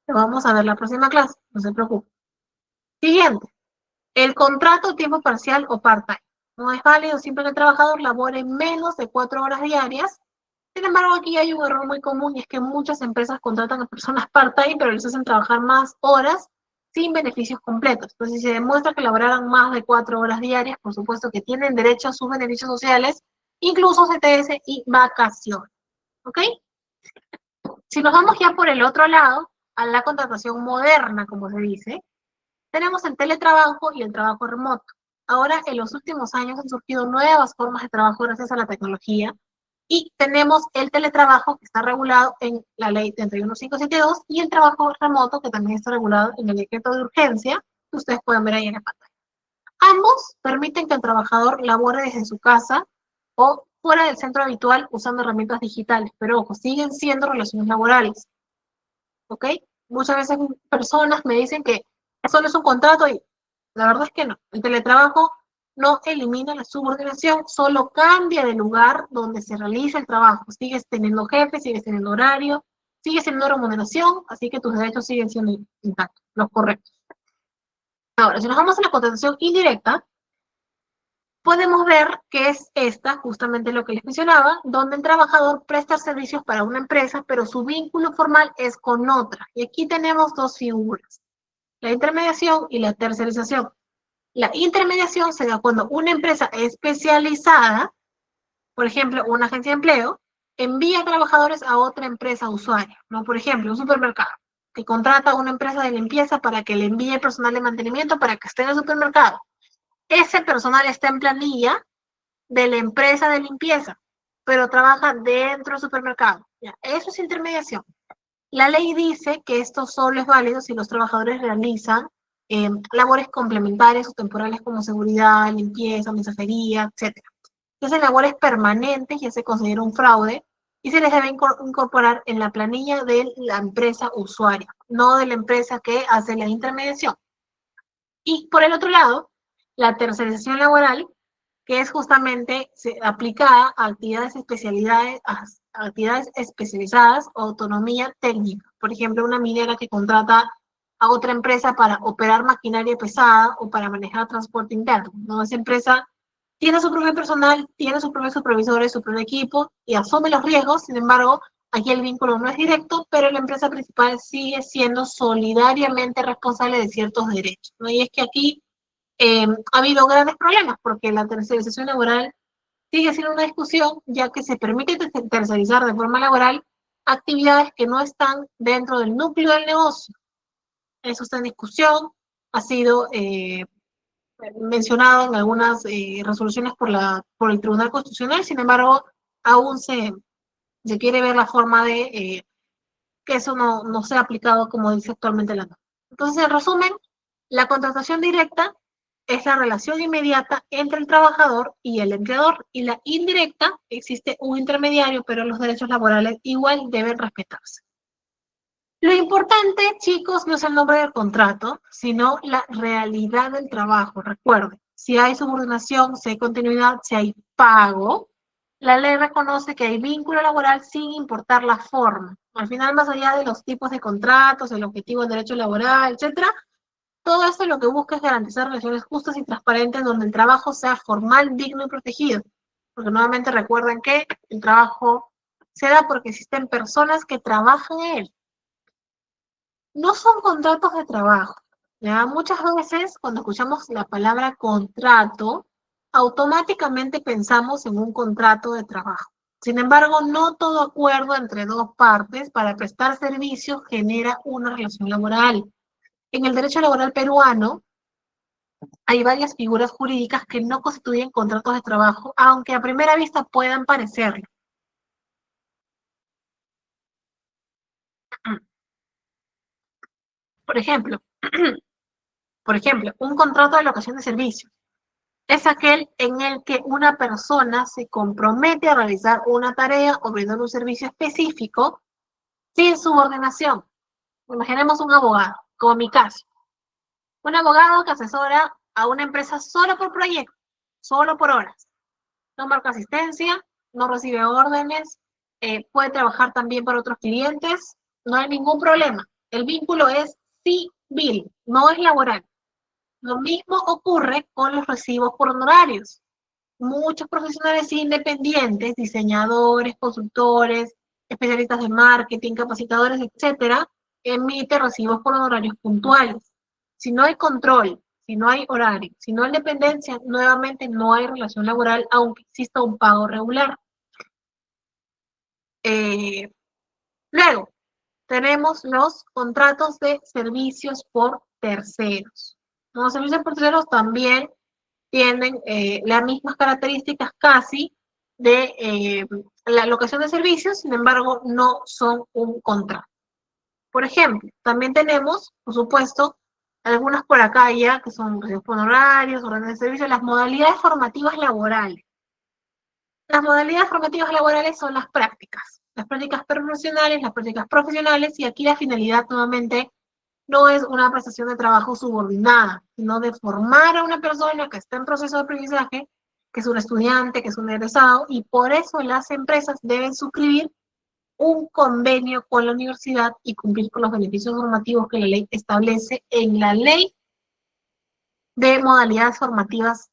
Lo vamos a ver la próxima clase, no se preocupe. Siguiente, el contrato a tiempo parcial o part-time. No es válido siempre que el trabajador labore menos de 4 horas diarias. Sin embargo, aquí hay un error muy común y es que muchas empresas contratan a personas part-time, pero les hacen trabajar más horas sin beneficios completos. Entonces, si se demuestra que laboraran más de 4 horas diarias, por supuesto que tienen derecho a sus beneficios sociales, incluso CTS y vacaciones. ¿Ok? Si nos vamos ya por el otro lado, a la contratación moderna, como se dice, tenemos el teletrabajo y el trabajo remoto. Ahora, en los últimos años han surgido nuevas formas de trabajo gracias a la tecnología y tenemos el teletrabajo que está regulado en la ley 31572 y el trabajo remoto que también está regulado en el decreto de urgencia que ustedes pueden ver ahí en la pantalla. Ambos permiten que el trabajador labore desde su casa o fuera del centro habitual usando herramientas digitales, pero ojo, siguen siendo relaciones laborales. ¿Ok? Muchas veces personas me dicen que eso no es un contrato y la verdad es que no. El teletrabajo no elimina la subordinación, solo cambia de lugar donde se realiza el trabajo. Sigues teniendo jefe, sigues teniendo horario, sigues teniendo remuneración, así que tus derechos siguen siendo intactos, los correctos. Ahora, si nos vamos a la contratación indirecta, podemos ver que es esta, justamente lo que les mencionaba, donde el trabajador presta servicios para una empresa, pero su vínculo formal es con otra. Y aquí tenemos dos figuras, la intermediación y la tercerización. La intermediación se da cuando una empresa especializada, por ejemplo, una agencia de empleo, envía trabajadores a otra empresa usuaria, ¿no? Por ejemplo, un supermercado, que contrata a una empresa de limpieza para que le envíe personal de mantenimiento para que esté en el supermercado. Ese personal está en planilla de la empresa de limpieza, pero trabaja dentro del supermercado. ¿Ya? Eso es intermediación. La ley dice que esto solo es válido si los trabajadores realizan labores complementarias o temporales como seguridad, limpieza, mensajería, etc. Si hacen labores permanentes, ya se considera un fraude y se les debe incorporar en la planilla de la empresa usuaria, no de la empresa que hace la intermediación. Y por el otro lado, la tercerización laboral, que es justamente aplicada a actividades especializadas o autonomía técnica. Por ejemplo, una minera que contrata a otra empresa para operar maquinaria pesada o para manejar transporte interno, ¿no? Esa empresa tiene su propio personal, tiene sus propios supervisores, su propio equipo y asume los riesgos. Sin embargo, aquí el vínculo no es directo, pero la empresa principal sigue siendo solidariamente responsable de ciertos derechos, ¿no? Y es que aquí ha habido grandes problemas porque la tercerización laboral sigue siendo una discusión, ya que se permite tercerizar de forma laboral, actividades que no están dentro del núcleo del negocio. Eso está en discusión, ha sido mencionado en algunas resoluciones por el Tribunal Constitucional, sin embargo, aún se quiere ver la forma de que eso no sea aplicado como dice actualmente la norma. Entonces, en resumen, la contratación directa es la relación inmediata entre el trabajador y el empleador, y la indirecta existe un intermediario, pero los derechos laborales igual deben respetarse. Lo importante, chicos, no es el nombre del contrato, sino la realidad del trabajo. Recuerden, si hay subordinación, si hay continuidad, si hay pago, la ley reconoce que hay vínculo laboral sin importar la forma. Al final, más allá de los tipos de contratos, el objetivo del derecho laboral, etcétera, todo esto lo que busca es garantizar relaciones justas y transparentes donde el trabajo sea formal, digno y protegido. Porque nuevamente recuerden que el trabajo se da porque existen personas que trabajan en él. No son contratos de trabajo. ¿Ya? Muchas veces cuando escuchamos la palabra contrato, automáticamente pensamos en un contrato de trabajo. Sin embargo, no todo acuerdo entre dos partes para prestar servicios genera una relación laboral. En el derecho laboral peruano hay varias figuras jurídicas que no constituyen contratos de trabajo, aunque a primera vista puedan parecerlo. Por ejemplo, un contrato de locación de servicios es aquel en el que una persona se compromete a realizar una tarea o brindar un servicio específico sin subordinación. Imaginemos un abogado, como mi caso. Un abogado que asesora a una empresa solo por proyecto, solo por horas. No marca asistencia, no recibe órdenes, puede trabajar también para otros clientes, no hay ningún problema. El vínculo es civil, no es laboral. Lo mismo ocurre con los recibos por honorarios. Muchos profesionales independientes, diseñadores, consultores, especialistas de marketing, capacitadores, etcétera, emiten recibos por honorarios puntuales. Si no hay control, si no hay horario, si no hay dependencia, nuevamente no hay relación laboral, aunque exista un pago regular. Luego, tenemos los contratos de servicios por terceros. Los servicios por terceros también tienen las mismas características casi de la locación de servicios, sin embargo, no son un contrato. Por ejemplo, también tenemos, por supuesto, algunas por acá ya, que son los honorarios, órdenes de servicio, las modalidades formativas laborales. Las modalidades formativas laborales son las prácticas profesionales, y aquí la finalidad nuevamente no es una prestación de trabajo subordinada, sino de formar a una persona que está en proceso de aprendizaje, que es un estudiante, que es un egresado, y por eso las empresas deben suscribir un convenio con la universidad y cumplir con los beneficios normativos que la ley establece en la ley de modalidades formativas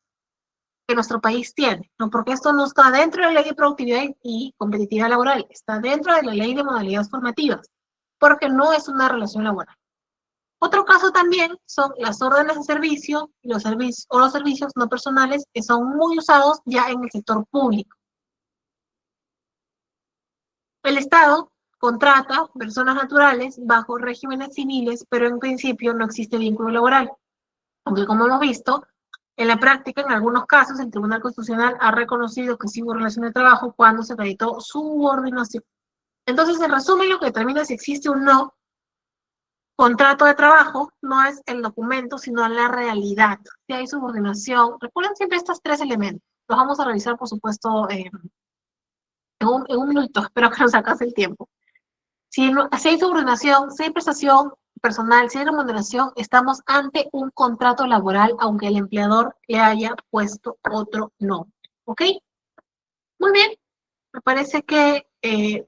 que nuestro país tiene, ¿no? Porque esto no está dentro de la ley de productividad y competitividad laboral, está dentro de la ley de modalidades formativas, porque no es una relación laboral. Otro caso también son las órdenes de servicio los servicios no personales que son muy usados ya en el sector público. El Estado contrata personas naturales bajo regímenes civiles, pero en principio no existe vínculo laboral. Aunque como hemos visto, en la práctica, en algunos casos, el Tribunal Constitucional ha reconocido que sí hubo relación de trabajo cuando se acreditó subordinación. Entonces, en resumen, lo que determina si existe o no contrato de trabajo no es el documento, sino la realidad. Si hay subordinación, recuerden siempre estos tres elementos. Los vamos a revisar, por supuesto, en un minuto. Espero que nos alcance el tiempo. Si hay subordinación, si hay prestación personal, si hay remuneración, estamos ante un contrato laboral, aunque el empleador le haya puesto otro nombre. ¿Ok? Muy bien. Me parece que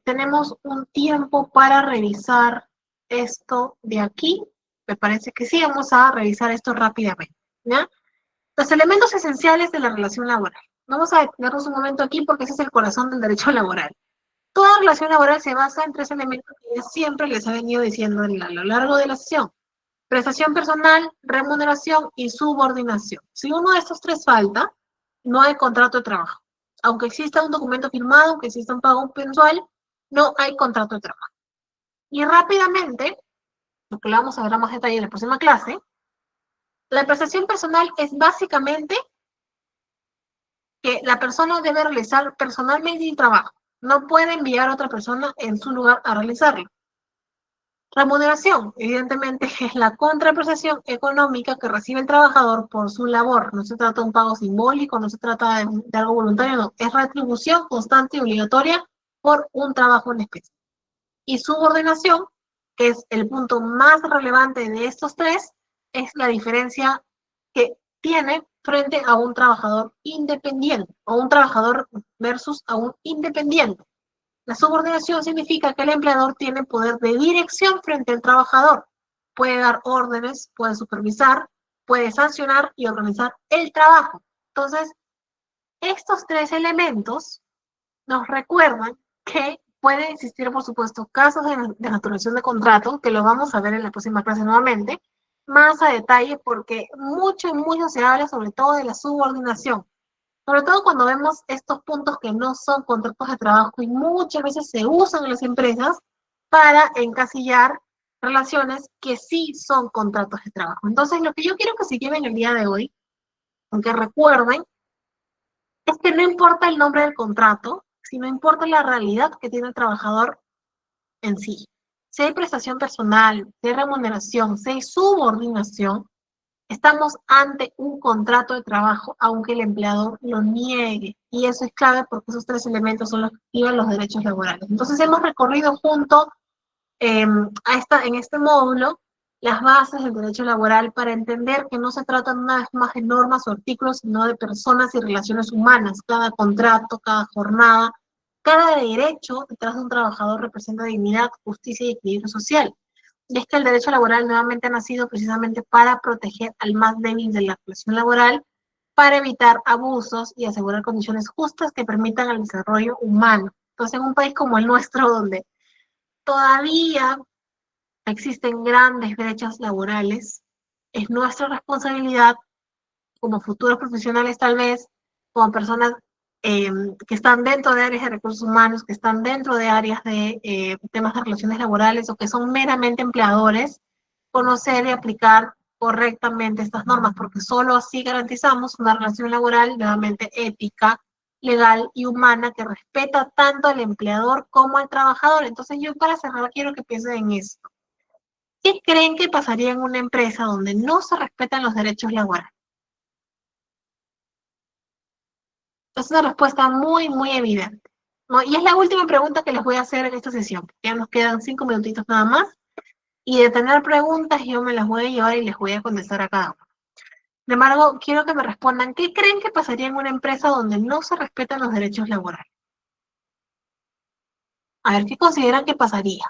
tenemos un tiempo para revisar esto de aquí. Me parece que sí, vamos a revisar esto rápidamente. ¿Ya? Los elementos esenciales de la relación laboral. Vamos a detenernos un momento aquí porque ese es el corazón del derecho laboral. Toda relación laboral se basa en tres elementos que siempre les he venido diciendo a lo largo de la sesión. Prestación personal, remuneración y subordinación. Si uno de estos tres falta, no hay contrato de trabajo. Aunque exista un documento firmado, aunque exista un pago mensual, no hay contrato de trabajo. Y rápidamente, lo que lo vamos a ver a más detalle en la próxima clase, la prestación personal es básicamente que la persona debe realizar personalmente el trabajo. No puede enviar a otra persona en su lugar a realizarlo. Remuneración, evidentemente, es la contraprestación económica que recibe el trabajador por su labor. No se trata de un pago simbólico, no se trata de algo voluntario, no. Es retribución constante y obligatoria por un trabajo en especie. Y subordinación, que es el punto más relevante de estos tres, es la diferencia que tiene frente a un trabajador independiente o un trabajador versus a un independiente. La subordinación significa que el empleador tiene poder de dirección frente al trabajador. Puede dar órdenes, puede supervisar, puede sancionar y organizar el trabajo. Entonces, estos tres elementos nos recuerdan que pueden existir, por supuesto, casos de naturación de contrato, que lo vamos a ver en la próxima clase nuevamente, más a detalle, porque mucho se habla sobre todo de la subordinación. Sobre todo cuando vemos estos puntos que no son contratos de trabajo y muchas veces se usan en las empresas para encasillar relaciones que sí son contratos de trabajo. Entonces, lo que yo quiero que se lleven el día de hoy, aunque recuerden, es que no importa el nombre del contrato, sino importa la realidad que tiene el trabajador en sí. Si hay prestación personal, si hay remuneración, si hay subordinación, estamos ante un contrato de trabajo, aunque el empleador lo niegue. Y eso es clave porque esos tres elementos son los que activan los derechos laborales. Entonces hemos recorrido junto en este módulo las bases del derecho laboral para entender que no se trata una vez más de normas o artículos, sino de personas y relaciones humanas. Cada contrato, cada jornada, cada derecho detrás de un trabajador representa dignidad, justicia y equilibrio social. Y es que el derecho laboral nuevamente ha nacido precisamente para proteger al más débil de la relación laboral, para evitar abusos y asegurar condiciones justas que permitan el desarrollo humano. Entonces, en un país como el nuestro, donde todavía existen grandes brechas laborales, es nuestra responsabilidad como futuros profesionales tal vez, como personas que están dentro de áreas de recursos humanos, que están dentro de áreas de temas de relaciones laborales o que son meramente empleadores, conocer y aplicar correctamente estas normas, porque solo así garantizamos una relación laboral nuevamente ética, legal y humana que respeta tanto al empleador como al trabajador. Entonces yo para cerrar quiero que piensen en esto. ¿Qué creen que pasaría en una empresa donde no se respetan los derechos laborales? Es una respuesta muy evidente, ¿no? Y es la última pregunta que les voy a hacer en esta sesión. Ya nos quedan 5 minutitos nada más. Y de tener preguntas, yo me las voy a llevar y les voy a contestar a cada uno. Sin embargo, quiero que me respondan, ¿qué creen que pasaría en una empresa donde no se respetan los derechos laborales? A ver, ¿qué consideran que pasaría?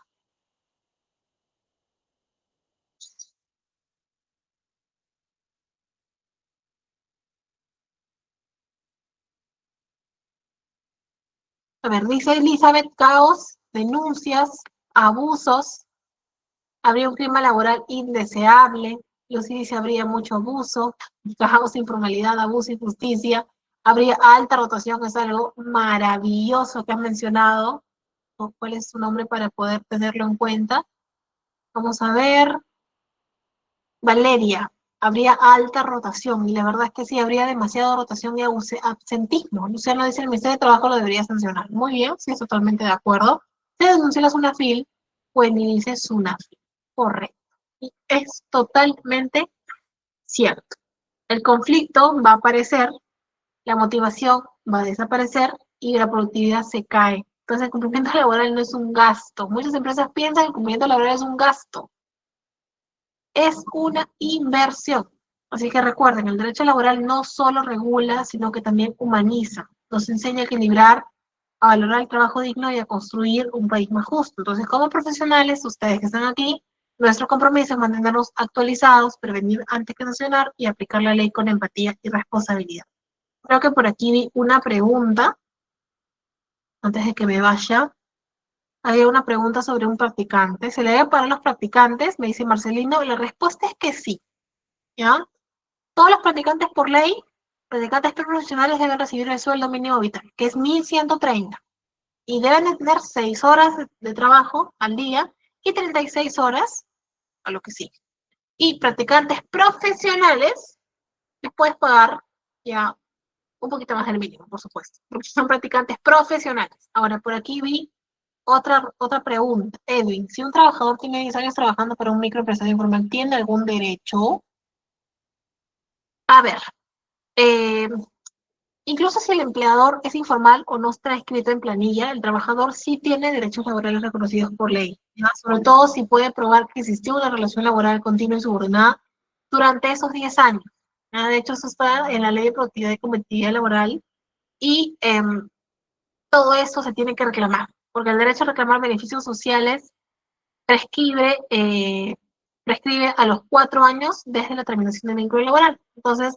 A ver, dice Elizabeth, caos, denuncias, abusos, habría un clima laboral indeseable, Lucy dice habría mucho abuso, caos, informalidad, abuso, injusticia, habría alta rotación, es algo maravilloso que has mencionado. ¿Cuál es su nombre para poder tenerlo en cuenta? Vamos a ver. Valeria, habría alta rotación, y la verdad es que sí, habría demasiada rotación y absentismo. Luciano dice, el Ministerio de Trabajo lo debería sancionar. Muy bien, sí, es totalmente de acuerdo. Se denunció la SUNAFIL, Wendy dice SUNAFIL. Correcto. Y es totalmente cierto. El conflicto va a aparecer, la motivación va a desaparecer y la productividad se cae. Entonces, el cumplimiento laboral no es un gasto. Muchas empresas piensan que el cumplimiento laboral es un gasto. Es una inversión. Así que recuerden, el derecho laboral no solo regula, sino que también humaniza. Nos enseña a equilibrar, a valorar el trabajo digno y a construir un país más justo. Entonces, como profesionales, ustedes que están aquí, nuestro compromiso es mantenernos actualizados, prevenir antes que sancionar y aplicar la ley con empatía y responsabilidad. Creo que por aquí vi una pregunta, antes de que me vaya. Había una pregunta sobre un practicante. ¿Se le debe pagar a los practicantes? Me dice Marcelino. La respuesta es que sí, ¿ya? Todos los practicantes por ley, practicantes profesionales deben recibir el sueldo mínimo vital, que es 1.130. y deben de tener 6 horas de trabajo al día y 36 horas a lo que sigue. Y practicantes profesionales les puedes pagar ya un poquito más del mínimo, por supuesto, porque son practicantes profesionales. Ahora, por aquí vi otra pregunta. Edwin, si un trabajador tiene 10 años trabajando para un microempresario informal, ¿tiene algún derecho? A ver, eh, incluso si el empleador es informal o no está escrito en planilla, el trabajador sí tiene derechos laborales reconocidos por ley, ¿ya? Sobre todo si puede probar que existió una relación laboral continua y subordinada durante esos 10 años. ¿Ya? De hecho, eso está en la Ley de Productividad y Competitividad Laboral y todo eso se tiene que reclamar, porque el derecho a reclamar beneficios sociales prescribe, prescribe a los 4 años desde la terminación del vínculo laboral. Entonces,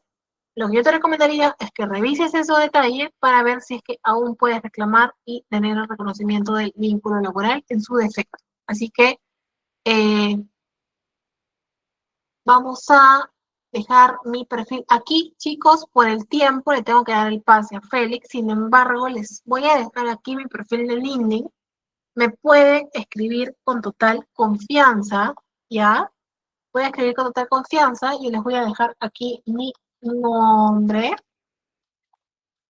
lo que yo te recomendaría es que revises eso a detalle para ver si es que aún puedes reclamar y tener el reconocimiento del vínculo laboral en su defecto. Así que vamos a dejar mi perfil aquí, chicos. Por el tiempo le tengo que dar el pase a Félix. Sin embargo, les voy a dejar aquí mi perfil de LinkedIn. Me puede escribir con total confianza, ¿ya? Voy a escribir con total confianza y les voy a dejar aquí nombre,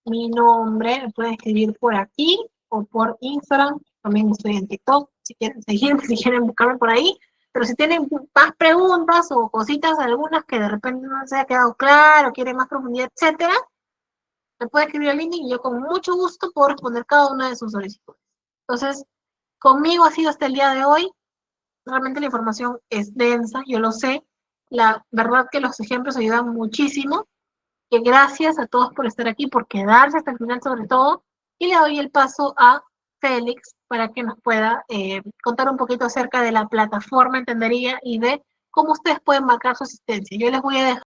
mi nombre, me pueden escribir por aquí o por Instagram, también estoy en TikTok, si quieren seguirme, si quieren buscarme por ahí, pero si tienen más preguntas o cositas, algunas que de repente no se ha quedado claro, quieren más profundidad, etcétera, me pueden escribir al LinkedIn y yo con mucho gusto puedo responder cada una de sus solicitudes. Entonces, conmigo ha sido hasta el día de hoy. Realmente la información es densa, yo lo sé. La verdad que los ejemplos ayudan muchísimo. Que gracias a todos por estar aquí, por quedarse hasta el final sobre todo. Y le doy el paso a Félix para que nos pueda contar un poquito acerca de la plataforma Entendería y de cómo ustedes pueden marcar su asistencia. Yo les voy a dejar